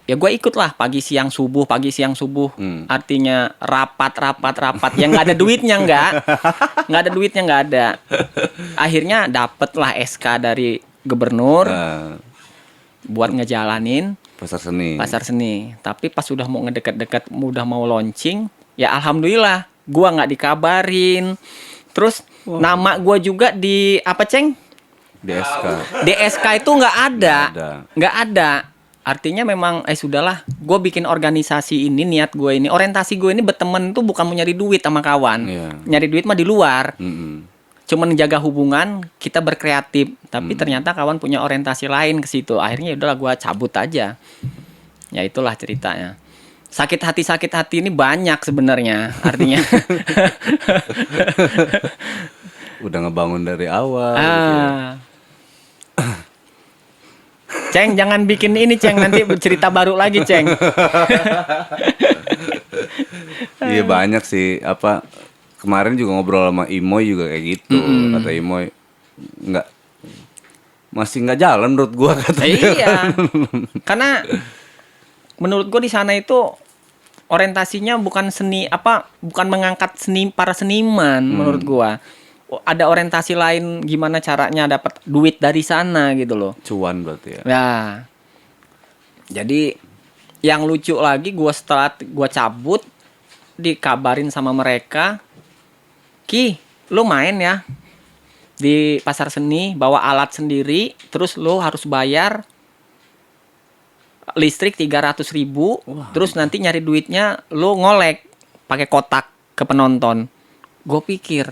ya gue ikut lah pagi siang subuh. Artinya rapat yang nggak ada duitnya nggak ada. Akhirnya dapet lah SK dari gubernur buat ngejalanin Pasar seni. Tapi pas sudah mau ngedeket-deket, udah mau launching, ya alhamdulillah gue nggak dikabarin. Terus nama gue juga di apa Ceng? DSK itu nggak ada. Artinya memang sudahlah, gue bikin organisasi ini, niat gue ini, orientasi gue ini berteman itu bukan mau nyari duit sama kawan. Nyari duit mah di luar. Cuman jaga hubungan, kita berkreatif. Tapi ternyata kawan punya orientasi lain ke situ. Akhirnya udahlah gue cabut aja. Ya itulah ceritanya. Sakit hati ini banyak sebenarnya. Artinya udah ngebangun dari awal gitu ya. Ceng, jangan bikin ini Ceng, nanti cerita baru lagi Ceng. Iya banyak sih. Kemarin juga ngobrol sama Imoy juga kayak gitu. Kata Imoy masih nggak jalan menurut gua katanya. Iya. Karena menurut gua di sana itu orientasinya bukan bukan mengangkat para seniman menurut gua. Ada orientasi lain gimana caranya dapat duit dari sana gitu loh. Cuan berarti ya. Nah. Jadi yang lucu lagi setelah gua cabut dikabarin sama mereka, "Ki, lu main ya di pasar seni, bawa alat sendiri, terus lu harus bayar listrik 300.000, terus nanti nyari duitnya lu ngolek pakai kotak ke penonton." Gue pikir,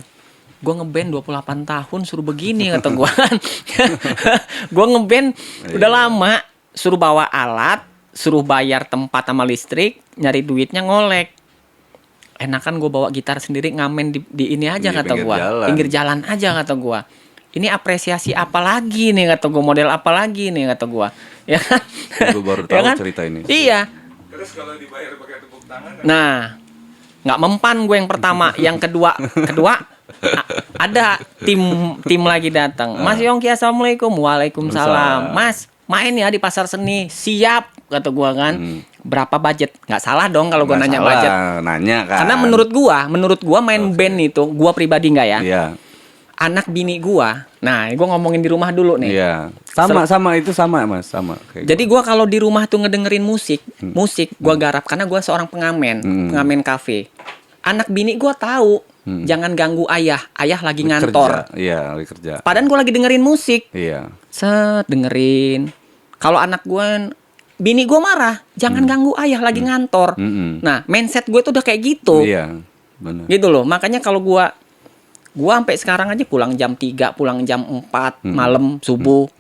gue ngeband 28 tahun suruh begini kata gue kan. Gue ngeband udah lama, suruh bawa alat, suruh bayar tempat sama listrik, nyari duitnya ngolek. Enakan gue bawa gitar sendiri ngamen di ini aja kata gue, pinggir jalan aja kata gue. Ini apresiasi apa lagi nih kata gue, model apa lagi nih kata gue. Ya kan? Gue baru tahu cerita ini. Iya. Terus kalau dibayar pakai tepuk tangan? Nah, nggak mempan gue yang pertama, yang kedua ada tim lagi datang. Mas Yongki, assalamualaikum. Waalaikumsalam. Mas, main ya di pasar seni. Siap kata gue kan. Berapa budget? Nggak salah dong kalau gue nanya budget. Nanya kan. Karena menurut gua main band itu, gua pribadi nggak ya. Iya. Anak bini gua. Nah, gua ngomongin di rumah dulu nih. Iya. Sama itu sama Mas, sama. Jadi gua kalau di rumah tuh ngedengerin musik gua garap karena gua seorang pengamen kafe. Anak bini gua tahu, jangan ganggu ayah lagi ngantor. Iya, lagi kerja. Padahal gua lagi dengerin musik. Iya. Dengerin. Kalau anak gua, bini gue marah, jangan ganggu ayah lagi ngantor. Nah, mindset gue tuh udah kayak gitu. Iya, benar. Gitu loh. Makanya kalau gue sampai sekarang aja pulang jam 3, pulang jam 4 malam subuh.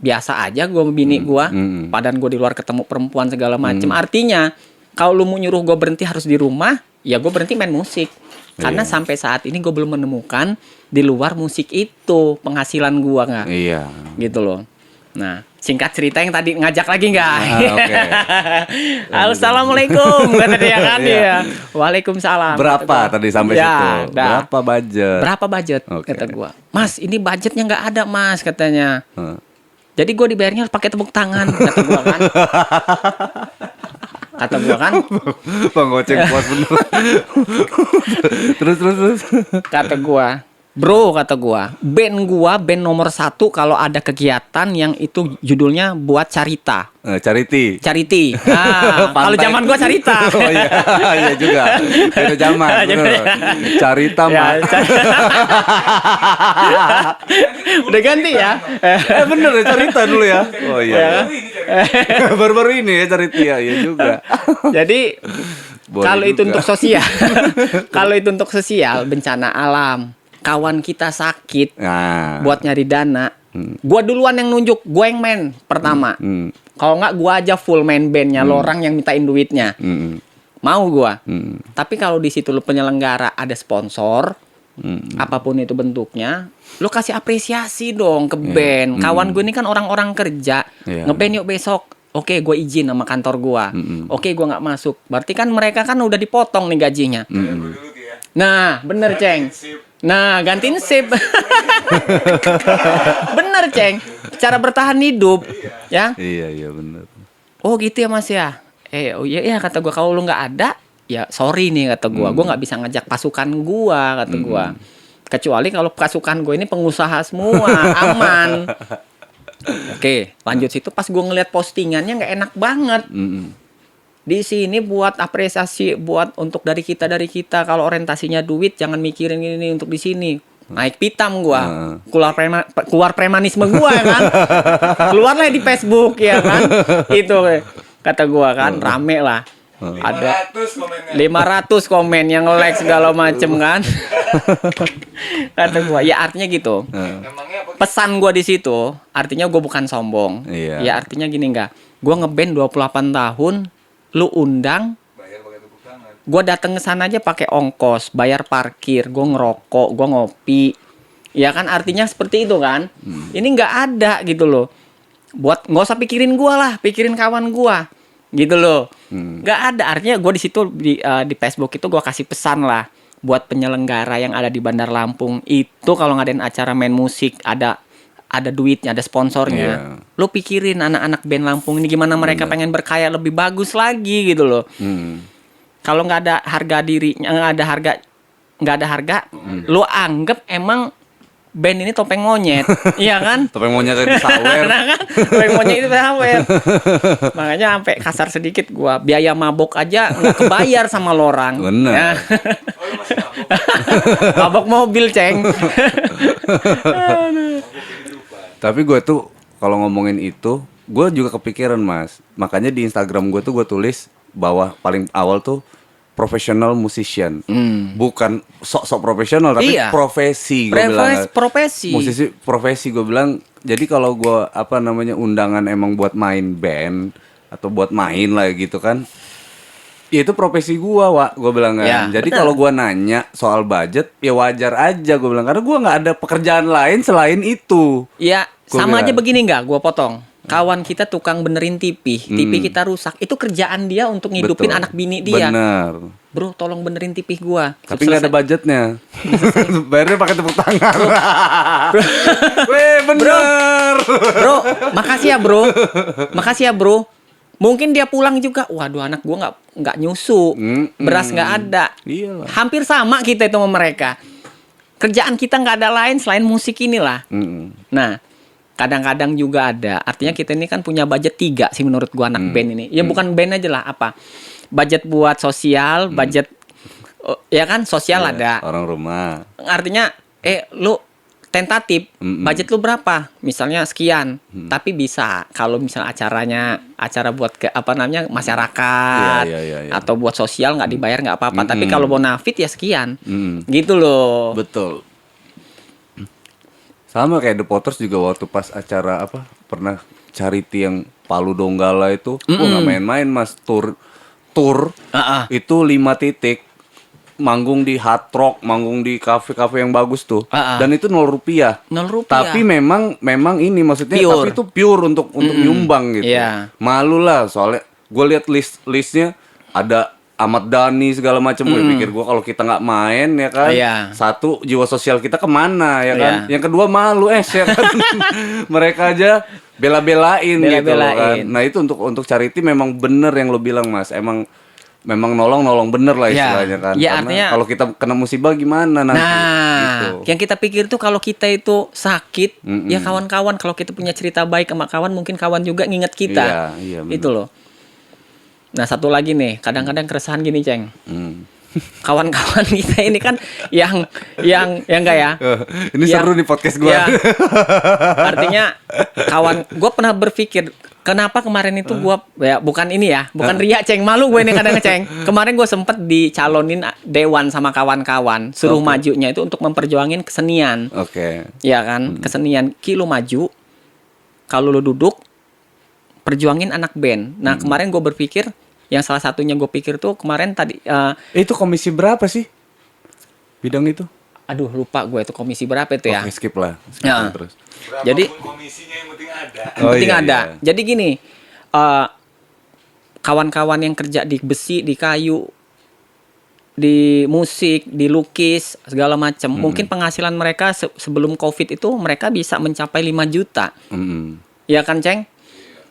Biasa aja gue sama bini gue. Padahal gue di luar ketemu perempuan segala macem. Artinya kalau lu mau nyuruh gue berhenti harus di rumah, ya gue berhenti main musik. Karena sampai saat ini gue belum menemukan di luar musik itu penghasilan gue nggak. Iya. Gitu loh. Nah, singkat cerita yang tadi ngajak lagi nggak? Oke. Assalamualaikum kata dia kan dia. Waalaikumsalam. Berapa tadi sampai situ? Berapa budget? Kata gua. Mas, ini budgetnya nggak ada Mas katanya. Jadi gua dibayarnya harus pakai tepuk tangan kata gua kan. Kata gua kan. Bang Goceng puas bener. Terus. Kata gua. Bro, kata gua, band nomor 1 kalau ada kegiatan yang itu judulnya buat carita. Charity. Nah, kalau zaman gua carita. Oh iya, iya juga. Beda zaman. Carita mah. Udah ganti ya. Bener ya carita dulu ya. Oh iya. Baru-baru ini ya carita ya, iya juga. Jadi kalau itu untuk sosial, bencana alam. Kawan kita sakit buat nyari dana, gua duluan yang nunjuk, gua yang main pertama. Kalau nggak gua aja full main bandnya, lo orang yang mintain duitnya. Mau gua. Tapi kalau di situ lo penyelenggara ada sponsor, apapun itu bentuknya, lo kasih apresiasi dong ke band. Kawan gue ini kan orang-orang kerja, ngeband yuk besok. Oke, gue izin sama kantor gua. Oke, gua nggak masuk. Berarti kan mereka kan udah dipotong nih gajinya. Nah, bener Ceng. Nah, gantiin sip. Bener Ceng. Cara bertahan hidup, ya. Iya benar. Oh gitu ya Mas ya. Oh iya kata gua, kalau lu nggak ada, ya sorry nih kata gua. Gua nggak bisa ngajak pasukan gua kata gua. Kecuali kalau pasukan gue ini pengusaha semua, aman. Oke, lanjut situ pas gua ngeliat postingannya nggak enak banget. Di sini buat apresiasi buat untuk dari kita kalau orientasinya duit jangan mikirin ini untuk di sini. Naik pitam gua. Keluar premanisme gua ya kan. Keluarlah di Facebook ya kan. Itu kata gua kan rame lah. Ada 500 komen yang like segala macem kan. Kata gua, ya artinya gitu. Pesan gua di situ, artinya gua bukan sombong. Ya artinya gini enggak. Gua ngeband 28 tahun, lu undang, gua dateng ke sana aja pakai ongkos, bayar parkir, gua ngerokok, gua ngopi. Ya kan artinya seperti itu kan. Ini nggak ada gitu loh. Buat nggak usah pikirin gua lah, pikirin kawan gua. Gitu loh. Nggak ada, artinya gua di situ di Facebook itu gua kasih pesan lah buat penyelenggara yang ada di Bandar Lampung itu kalau ngadain acara main musik ada duitnya, ada sponsornya. Lo pikirin anak-anak band Lampung ini gimana mereka pengen berkarya lebih bagus lagi gitu loh. Kalau nggak ada harga dirinya, nggak ada harga, lo anggap emang band ini topeng monyet, iya kan? Topeng monyet itu sawer. Nah kan, topeng monyet itu sawer. Makanya sampai kasar sedikit gua, biaya mabok aja nggak kebayar sama lo orang. Bener. Ya. Mabok mobil Ceng. Tapi gue tuh kalau ngomongin itu, gue juga kepikiran Mas. Makanya di Instagram gue tuh gue tulis bahwa paling awal tuh professional musician, bukan sok-sok profesional tapi profesi gue bilang. Profesi. Musisi profesi gue bilang. Jadi kalau gue undangan emang buat main band atau buat main lah gitu kan, ya itu profesi gue, Wak, gue bilang kan. Ya, jadi kalau gue nanya soal budget, ya wajar aja gue bilang karena gue nggak ada pekerjaan lain selain itu. Ya Gua sama bilang. aja begini nggak, gue potong. Kawan kita tukang benerin TV kita rusak. Itu kerjaan dia untuk ngidupin anak bini dia. Bener. Bro, tolong benerin TV gua. Tapi nggak ada budgetnya. Bayarnya pakai tepuk tangan. Weh, bener. Bro, makasih ya bro. Mungkin dia pulang juga. Waduh, anak gua nggak nyusu. Beras nggak ada. Iyalah. Hampir sama kita itu sama mereka. Kerjaan kita nggak ada lain selain musik inilah. Nah, kadang-kadang juga ada. Artinya kita ini kan punya budget 3 sih menurut gua anak band ini. Ya bukan band aja lah, apa? Budget buat sosial, budget ya kan sosial ada. Orang rumah. Artinya lu tentatif, budget lu berapa? Misalnya sekian. Tapi bisa kalau misalnya acara buat masyarakat Iya. atau buat sosial nggak dibayar nggak apa-apa. Tapi kalau bonafit ya sekian. Gitu loh. Betul. Sama kayak The Potters juga waktu pas acara pernah charity yang Palu Donggala itu, nggak main-main Mas, tour itu 5 titik, manggung di Hard Rock, manggung di kafe-kafe yang bagus tuh, dan itu 0 rupiah. 0 rupiah. Tapi memang ini maksudnya, Pure. tapi itu pure untuk nyumbang gitu. Iya. Malu lah soalnya gue lihat listnya ada Ahmad Dhani segala macam. Gue pikir gue kalau kita nggak main ya kan, satu jiwa sosial kita kemana ya kan, yang kedua malu ya kan. Mereka aja bela-belain gitu loh kan. Nah itu untuk charity memang bener yang lo bilang Mas, memang nolong bener lah istilahnya kan. Ya, karena artinya kalau kita kena musibah gimana nanti. Nah, gitu. yang kita pikir tuh kalau kita itu sakit, ya kawan-kawan kalau kita punya cerita baik sama kawan, mungkin kawan juga nginget kita. Iya, bener. Itu loh. Nah, satu lagi nih, kadang-kadang keresahan gini, Ceng. Kawan-kawan kita ini kan yang enggak ya. Ini seru nih podcast gue. Ya, artinya gue pernah berpikir kenapa kemarin itu gue bukan riak Ceng, malu gue ini kadang Ceng. Kemarin gue sempet dicalonin dewan sama kawan-kawan, suruh majunya itu untuk memperjuangin kesenian. Ya kan, kesenian. Lu maju, kalau lu duduk perjuangin anak band. Nah kemarin gue berpikir, yang salah satunya gue pikir tuh kemarin tadi, Itu komisi berapa sih? Bidang itu? aduh lupa gue itu komisi berapa itu ya. Oke, skip lah. Skip Ya. terus. Berapapun Jadi- komisinya yang penting ada. Yang penting iya, ada. iya. Jadi gini, kawan-kawan yang kerja di besi, di kayu, di musik, di lukis, segala macam, mungkin penghasilan mereka sebelum COVID itu mereka bisa mencapai 5 juta. Mm-mm. Ya kan, Ceng?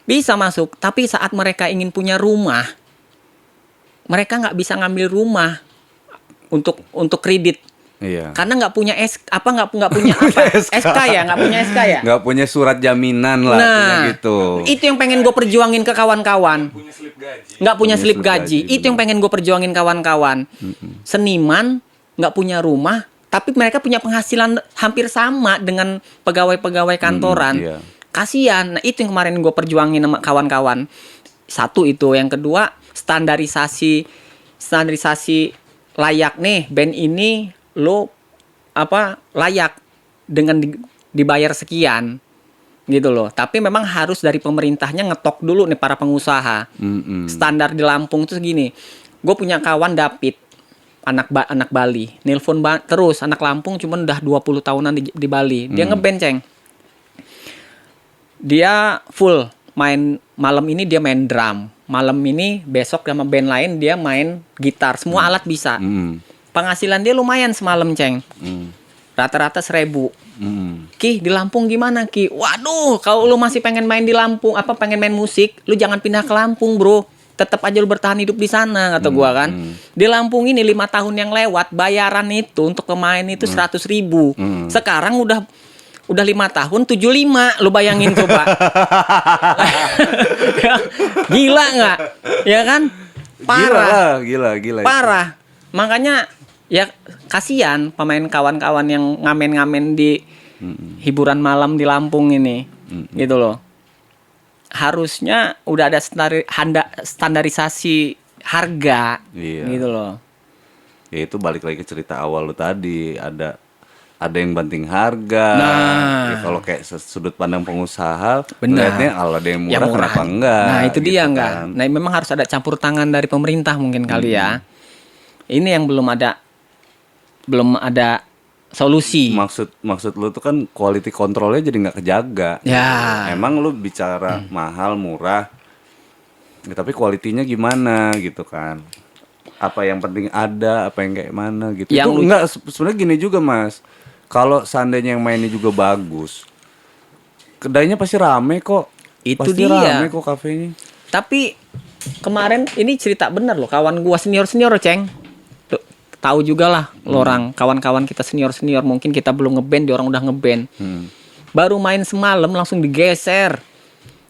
Bisa masuk. Tapi saat mereka ingin punya rumah, mereka nggak bisa ngambil rumah untuk kredit. Iya. Karena nggak punya nggak punya apa? SK ya, nggak punya SK ya. Nggak punya surat jaminan lah, Nah, kayak gitu. Itu yang pengen gue perjuangin ke kawan-kawan. Punya slip gaji. Nggak punya Punya slip slip gaji. gaji, Itu yang pengen gue perjuangin kawan-kawan. Seniman nggak punya rumah, tapi mereka punya penghasilan hampir sama dengan pegawai-pegawai kantoran. iya. Kasian. Nah, itu yang kemarin gue perjuangin sama kawan-kawan. Satu itu, yang kedua standarisasi layak nih band ini lo layak dengan dibayar sekian gitu loh. Tapi memang harus dari pemerintahnya ngetok dulu nih para pengusaha. Mm-mm. Standar di Lampung tuh segini. Gue punya kawan David, anak Bali. Nelpon terus anak Lampung cuman udah 20 tahunan di Bali. Dia ngeband, Ceng. Dia full main malam ini dia main drum. Malam ini besok sama band lain dia main gitar. Semua alat bisa. Mm. Penghasilan dia lumayan semalam, Ceng. Mm. Rata-rata 1.000. Mm. Ki, di Lampung gimana, Ki? Waduh, kalau lu masih pengen main di Lampung, pengen main musik, lu jangan pindah ke Lampung, bro. Tetap aja lu bertahan hidup di sana, kata gua kan. Di Lampung ini 5 tahun yang lewat, bayaran itu untuk pemain itu 100.000. Sekarang udah 5 tahun 75, lu bayangin coba. Gila nggak? Ya kan? Parah. Gila. Parah. Makanya ya kasihan pemain kawan-kawan yang ngamen-ngamen di hiburan malam di Lampung ini. Gitu loh. Harusnya udah ada standarisasi harga. Iya. Gitu loh. Ya itu balik lagi ke cerita awal lu tadi, ada yang banting harga. Nah. Ya, kalau kayak sudut pandang pengusaha, Benar. melihatnya kalau ada yang murah, Ya, murah. kenapa enggak? Nah, itu dia gitu enggak. kan. Nah, memang harus ada campur tangan dari pemerintah mungkin kali ya. Ini yang belum ada solusi. Maksud lu tuh kan quality controlnya jadi nggak kejaga. Ya. Emang lu bicara mahal, murah, ya, tapi kualitinya gimana gitu kan? Apa yang penting ada, apa yang kayak mana gitu. Yang Itu enggak, sebenarnya gini juga, Mas. Kalau seandainya yang mainnya juga bagus, kedainya pasti rame kok. Itu Pasti dia. rame kok kafenya. Tapi kemarin ini cerita bener loh, kawan gua senior, Ceng. Tuh, tahu juga lah lo orang kawan-kawan kita senior mungkin kita belum ngeband, dia orang udah ngeband. Baru main semalam langsung digeser.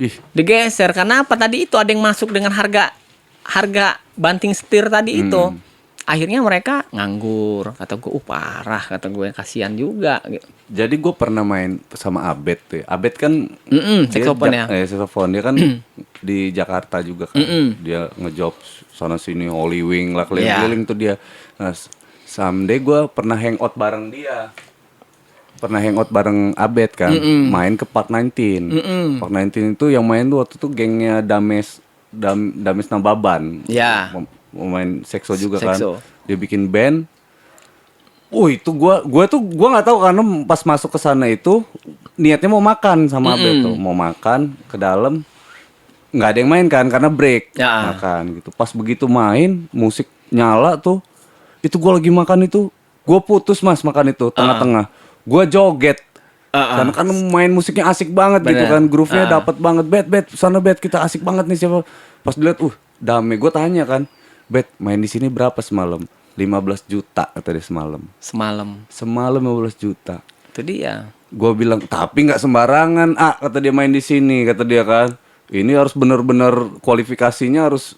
Ih, Digeser karena apa? Tadi itu ada yang masuk dengan harga banting setir tadi itu. Akhirnya mereka nganggur. Kata gue, parah. Kata gue, kasihan juga. jadi gue pernah main sama Abed tuh. Abed kan Saxophone ya. saxophone. Dia kan di Jakarta juga kan. Dia ngejob sana sini Holy Wing lah, keliling-keliling tuh dia. Nah, someday gue pernah hangout bareng dia. Pernah hangout bareng Abed kan. Main ke Park 19. Park 19 itu yang main tuh waktu itu gengnya Dames Nababan. Ya. Mau main sekso juga Sekso. kan. Dia bikin band. Itu gua nggak tahu karena pas masuk ke sana itu niatnya mau makan sama Abed tuh, mau makan ke dalam nggak ada yang main kan karena break Ya. makan gitu. Pas begitu main musik nyala tuh, itu gua lagi makan itu, gua putus Mas makan itu tengah-tengah, gua joget. Karena kan main musiknya asik banget gitu Bener. kan, groove-nya dapet banget. Bet sana bet kita asik banget nih siapa. Pas dilihat dame, gua tanya kan, Bet main di sini berapa semalam? 15 juta kata dia semalam. Semalam 15 juta. Itu dia. Gua bilang, tapi nggak sembarangan, kata dia main di sini, kata dia kan. Ini harus benar-benar kualifikasinya harus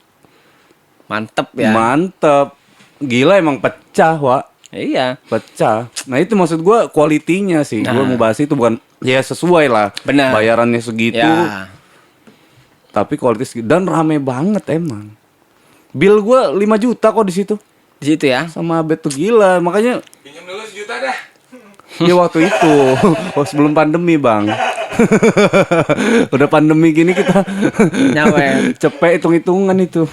Mantep ya. mantep. Gila emang pecah, Wak. Iya. Pecah. Nah itu maksud gua kualitinya sih. Gua mau bahas itu bukan ya sesuai lah. Benar. Bayarannya segitu. Ya. Tapi kualitas dan rame banget emang. Bill gua 5 juta kok di situ. Di situ ya. Sama Abed tuh gila. Makanya Pinjam dulu 1 juta dah. ya waktu itu sebelum pandemi, Bang. Udah pandemi gini kita Nyawer. cepet hitung-hitungan itu.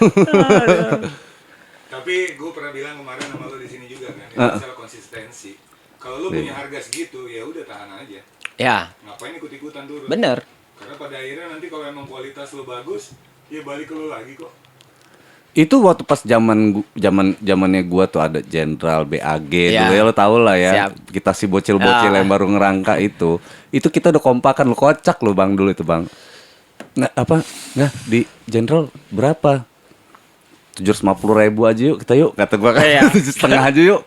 Tapi gue pernah bilang kemarin sama lo di sini juga kan, ini masalah konsistensi. Kalau lo punya harga segitu, ya udah tahan aja. Ya, Ngapain ikut-ikutan turun? bener. Karena pada akhirnya nanti kalau emang kualitas lo bagus, ya balik ke lo lagi kok. Itu waktu pas zamannya gua tuh ada Jenderal BAG Ya. dulu ya, lo tau lah ya. Siap. Kita si bocil-bocil yang baru ngerangka itu kita udah kompakan, lo kocak lo Bang dulu itu Bang. Nggak di Jenderal berapa? 750.000 aja yuk kita yuk, kata gua kan. Iya. 7,5 aja yuk.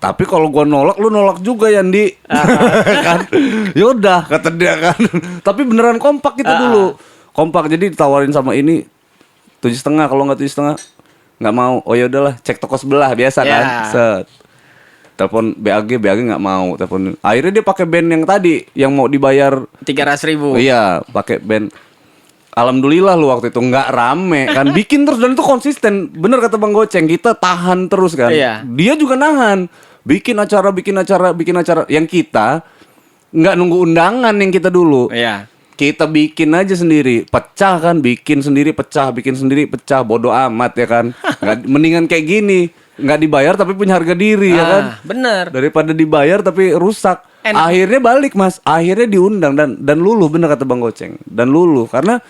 Tapi kalau gua nolak, lu nolak juga Yandi. Kan? Yaudah kata dia kan. Tapi beneran kompak kita dulu. Kompak, jadi ditawarin sama ini 7,5, kalau nggak 7,5 nggak mau. Oh ya udahlah, cek toko sebelah biasa kan. Set. Telepon BAG nggak mau. Telepon. Akhirnya dia pakai band yang tadi yang mau dibayar 300.000. Iya, pakai band. Alhamdulillah lu waktu itu nggak rame kan, bikin terus dan itu konsisten. Bener kata Bang Goceng, kita tahan terus kan. Iya. Dia juga nahan, bikin acara. Yang kita nggak nunggu undangan yang kita dulu. Iya. Kita bikin aja sendiri, pecah kan, bikin sendiri pecah, bodo amat ya kan. Mendingan kayak gini, nggak dibayar tapi punya harga diri ya kan. Bener. Daripada dibayar tapi rusak. Enak. Akhirnya balik Mas, akhirnya diundang dan luluh, bener kata Bang Goceng. Dan luluh karena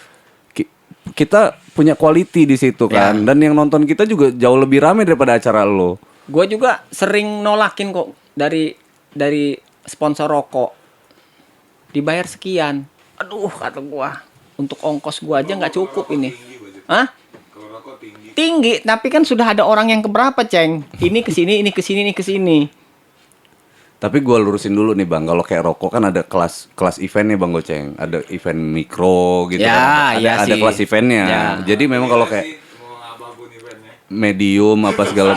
kita punya quality di situ kan. Ya. Dan yang nonton kita juga jauh lebih ramai daripada acara lo. Gue juga sering nolakin kok dari sponsor rokok. Dibayar sekian. Aduh, kata gua, untuk ongkos gua aja nggak cukup ini. Tinggi budget. Hah? Kalau rokok tinggi. Tinggi, tapi kan sudah ada orang yang keberapa, Ceng? Ini kesini, ini kesini, ini kesini. Tapi gue lurusin dulu nih Bang, kalau kayak rokok kan ada kelas eventnya Bang Goceng, ada event mikro gitu Ya, kan. iya Ada sih. kelas eventnya. Ya. Jadi memang kalau Iya kayak sih, mau apapun eventnya. medium apa segala.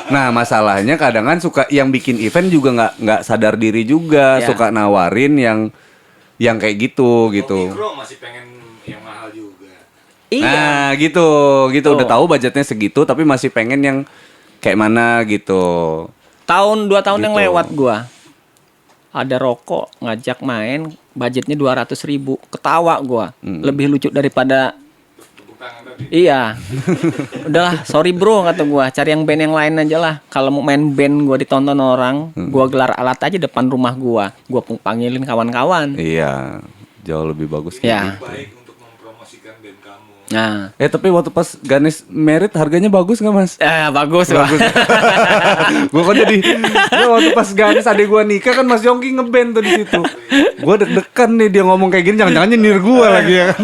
Nah masalahnya kadang kan suka yang bikin event juga nggak sadar diri juga, Ya. suka nawarin yang kayak gitu. Mikro masih pengen yang mahal juga. Iya. Nah gitu udah tahu budgetnya segitu tapi masih pengen yang kayak mana gitu. Tahun 2 tahun yang Gitu. lewat gua ada rokok ngajak main, budgetnya 200.000. Ketawa gua. Lebih lucu daripada Tepuk tangan tadi. iya. Udahlah, sorry bro kata gua, cari yang band yang lain aja lah. Kalau mau main band gua ditonton orang, gua gelar alat aja depan rumah gua panggilin kawan-kawan. Iya jauh lebih bagus. Ya. Lebih baik untuk mempromosikan band kamu. Nah, Tapi waktu pas Ganes merit harganya bagus nggak Mas? bagus Bang. Gue kan jadi waktu pas Ganes adik gue nikah kan Mas Yongki ngeband tuh di situ. Gue deg-degan nih dia ngomong kayak gini, jangan-jangan nyindir gue lagi ya kan.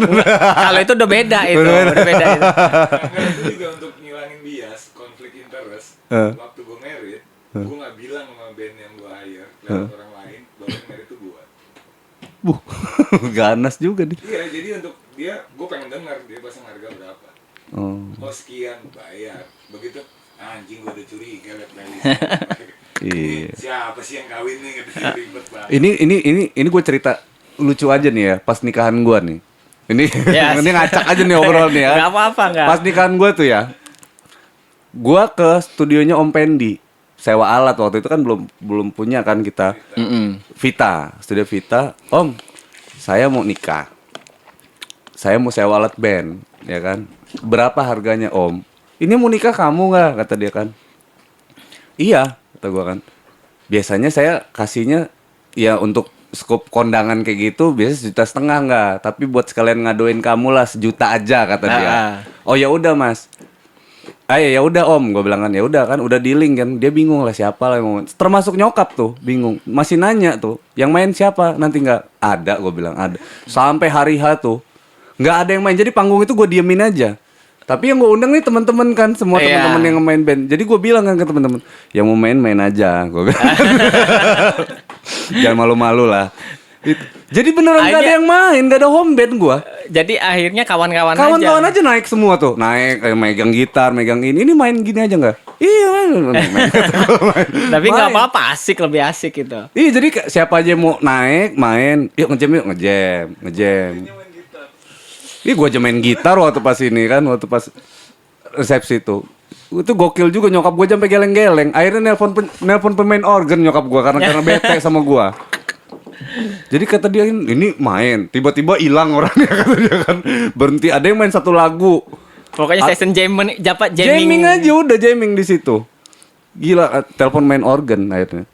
Kalau itu udah beda itu, udah beda itu. Karena itu juga untuk ngilangin bias, konflik interest. Waktu gue merit, gue nggak bilang sama band yang gue hire lewat orang lain bahwa yang merit itu gue. Ganas juga nih. Iya, jadi untuk dia, gue pengen dengar dia pasang harga berapa. Oh sekian, bayar. Begitu, anjing gue udah curiga liat playlist. Iya. Siapa sih yang kawin nih? Katanya ribet banget. Ini gue cerita lucu aja nih ya pas nikahan gue nih. Ini Yes. ini ngacak aja nih obrolan nih ya. Gak apa-apa nggak. Pas nikahan gue tuh ya, gue ke studionya Om Pendi, sewa alat waktu itu kan belum punya kan kita. Vita, studio Vita. Om, saya mau nikah. Saya mau sewa alat band, ya kan? Berapa harganya Om? Ini mau nikah kamu nggak? Kata dia kan. Iya, kata gue kan. Biasanya saya kasihnya ya untuk skup kondangan kayak gitu biasanya 1,5 juta nggak? Tapi buat sekalian ngadoin kamu lah 1 juta aja kata dia. Oh ya udah Mas. Ya udah Om, gue bilang kan ya udah kan udah dealing kan. Dia bingung lah siapa lah yang mau. Termasuk nyokap tuh bingung. Masih nanya tuh, yang main siapa? Nanti nggak ada, gue bilang ada. Sampai hari H tuh nggak ada yang main. Jadi panggung itu gue diemin aja. Tapi yang gue undang nih teman-teman kan, semua Iya. teman-teman yang main band. Jadi gue bilang kan ke teman-teman, yang mau main aja. Gue bilang. Jangan malu-malu lah. Jadi beneran gak ada Akhirnya- yang main, gak ada home band gue. Jadi akhirnya kawan-kawan Kawan-kawan aja naik semua tuh, naik kayak megang gitar, megang ini main gini aja nggak? Iya main. Tapi nggak Main. apa-apa, asik, lebih asik gitu. Iya jadi siapa aja mau naik main, yuk ngejam ngejam. Ih gue aja main gitar waktu pas ini kan, waktu pas resepsi itu gokil juga, nyokap gue sampai geleng-geleng. Akhirnya nelpon pemain organ nyokap gue karena bete sama gue. Jadi kata dia ini main, tiba-tiba hilang orangnya kata dia kan. Berhenti, ada yang main satu lagu. Pokoknya session jamming Jamming aja udah jamming di situ. Gila, telepon main organ akhirnya.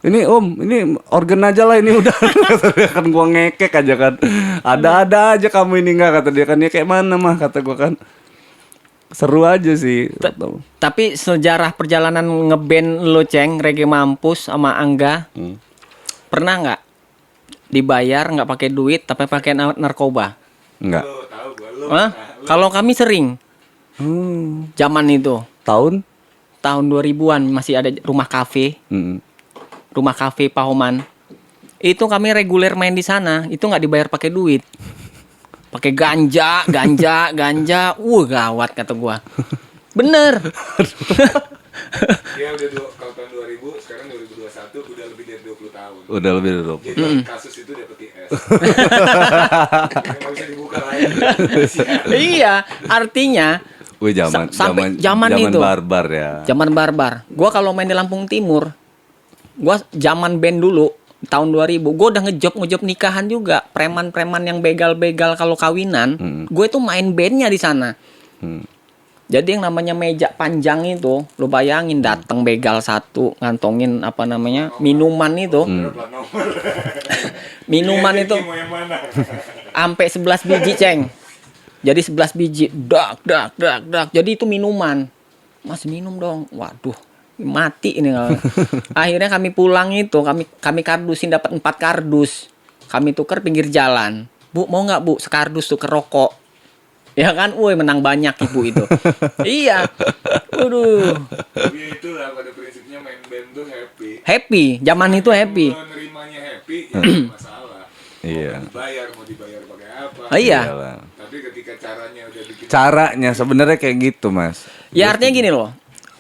Ini om, ini organ aja lah ini udah. Kata dia kan, gua ngekek aja kan. Ada-ada aja kamu ini enggak, kata dia kan. Ya kayak mana mah, kata gua kan. Seru aja sih. Tapi sejarah perjalanan ngeband lo Ceng, Reggae Mampus sama Angga, pernah nggak dibayar nggak pakai duit tapi pakai narkoba? Enggak. Lo tahu gua lo. Hah? Kalau kami sering zaman itu Tahun? tahun 2000-an masih ada rumah kafe Pahoman. Itu kami reguler main di sana, itu nggak dibayar pakai duit. Pakai ganja. Gawat kata gua. Bener. Dia udah kalau tahun 2000, sekarang 2021 udah lebih dari 20 tahun. Udah lebih dari 20. Jadi kasus itu dapet IS. Nggak bisa dibuka lagi. Iya, artinya Wih, zaman itu barbar ya. zaman barbar. Gua kalau main di Lampung Timur, gua zaman band dulu tahun 2000, gua udah ngejob nikahan juga, preman-preman yang begal-begal kalau kawinan, gue tuh main bandnya di sana. Jadi yang namanya meja panjang itu, lo bayangin datang begal satu, ngantongin apa namanya minuman itu, minuman itu, sampai 11 biji Ceng. Jadi 11 biji, dak. Jadi itu minuman. Mas minum dong. Waduh, mati ini. Akhirnya kami pulang itu, kami kardusin, dapat 4 kardus. Kami tuker pinggir jalan. Bu, mau nggak Bu sekardus tuker rokok? Ya kan, woi menang banyak ibu itu. Iya. Waduh. Tapi itulah pada prinsipnya main band tuh happy. Happy, zaman itu happy. Kalau nerimanya happy, ya nggak masalah. Iya. Mau dibayar pakai apa? Iya. Tapi ketika caranya udah bikin Caranya sebenarnya kayak gitu, Mas. Ya artinya gini loh.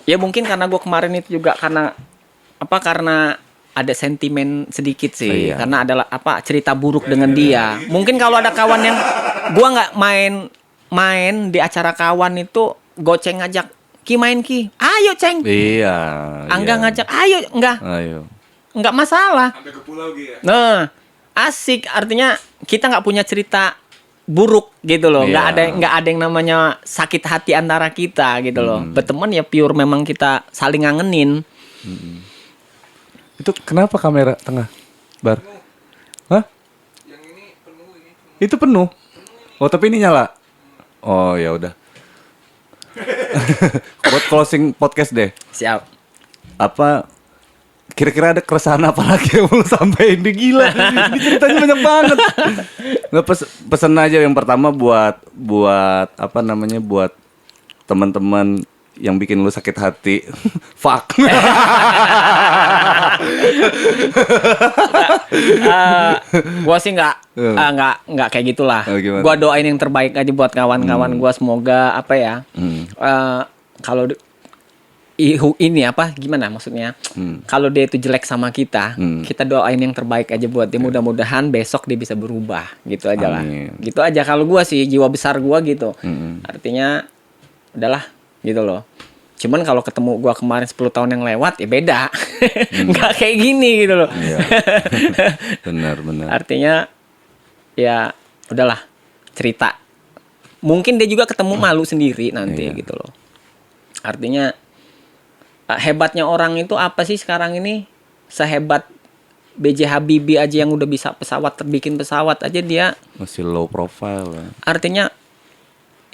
Ya mungkin karena gue kemarin itu juga karena ada sentimen sedikit sih. Iya. Karena adalah cerita buruk dengan dia. Mungkin kalau ada kawan yang gue nggak main di acara kawan itu, goceng ngajak Ki main Ki. Ayo Ceng. Iya. Angga ngajak, ayo nggak masalah. sampai ke pulau gitu ya. Nah, asik, artinya kita nggak punya cerita buruk gitu loh, nggak ada yang namanya sakit hati antara kita gitu loh. Berteman ya pure memang kita saling ngangenin. Itu kenapa kamera tengah, Bar? Hah? Yang ini penuh ini. Itu penuh. Oh, tapi ini nyala. Oh, ya udah. Buat closing podcast deh. Siap. Apa kira-kira ada keresahan apa lagi yang mau lu sampein? Ini gila. Ini ceritanya banyak banget. Nggak pesen aja yang pertama buat apa namanya, buat teman-teman yang bikin lu sakit hati. Fuck. Gua sih nggak kayak gitulah. Gua doain yang terbaik aja buat kawan-kawan gua, semoga kalau ini gimana maksudnya? Kalau dia itu jelek sama kita, kita doain yang terbaik aja buat dia. Mudah-mudahan besok dia bisa berubah, gitu aja lah. Gitu aja kalau gua sih, jiwa besar gua gitu. Artinya udahlah gitu loh. Cuman kalau ketemu gua kemarin 10 tahun yang lewat ya beda. Nggak kayak gini gitu loh. Iya. Benar. Artinya ya udahlah, cerita. Mungkin dia juga ketemu malu sendiri nanti gitu loh. Artinya hebatnya orang itu apa sih sekarang ini? Sehebat B.J. Habibie aja yang udah bisa bikin pesawat aja dia masih low profile ya. Artinya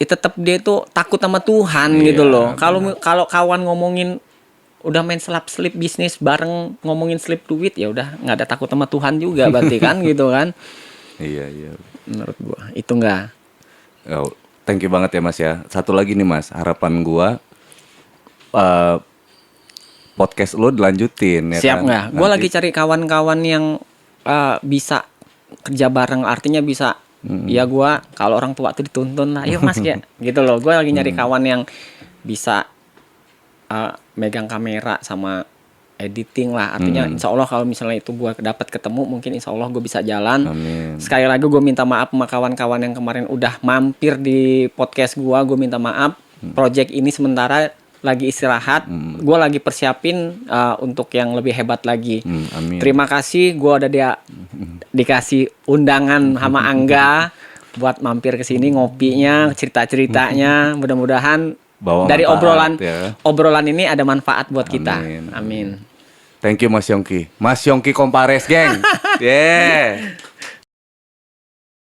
tetap dia tuh takut sama Tuhan gitu loh. Kalau kawan ngomongin udah main selip bisnis bareng, ngomongin selip duit, ya udah nggak ada takut sama Tuhan juga berarti kan gitu kan. Iya. Menurut gua itu enggak. Oh, thank you banget ya Mas ya. Satu lagi nih Mas, harapan gua podcast lo dilanjutin ya. Siap kan? nggak? Gua lagi cari kawan-kawan yang bisa kerja bareng, artinya bisa. Ya gua kalau orang tua tuh dituntun lah, ayo Mas ya, gitu loh. Gua lagi nyari kawan yang bisa megang kamera sama editing lah. Artinya insya Allah kalau misalnya itu gua dapat ketemu, mungkin insya Allah gue bisa jalan. Amin. Sekali lagi gue minta maaf sama kawan-kawan yang kemarin udah mampir di podcast gue minta maaf. Project ini sementara lagi istirahat. Gue lagi persiapin untuk yang lebih hebat lagi. Amin. Terima kasih, gue udah dikasih undangan sama Angga buat mampir ke sini ngopinya, cerita-ceritanya. Mudah-mudahan Bawa dari manfaat, ya. obrolan ini ada manfaat buat kita. Amin. Amin. Thank you Mas Yongki. Mas Yongki Kompares, geng. Yeah.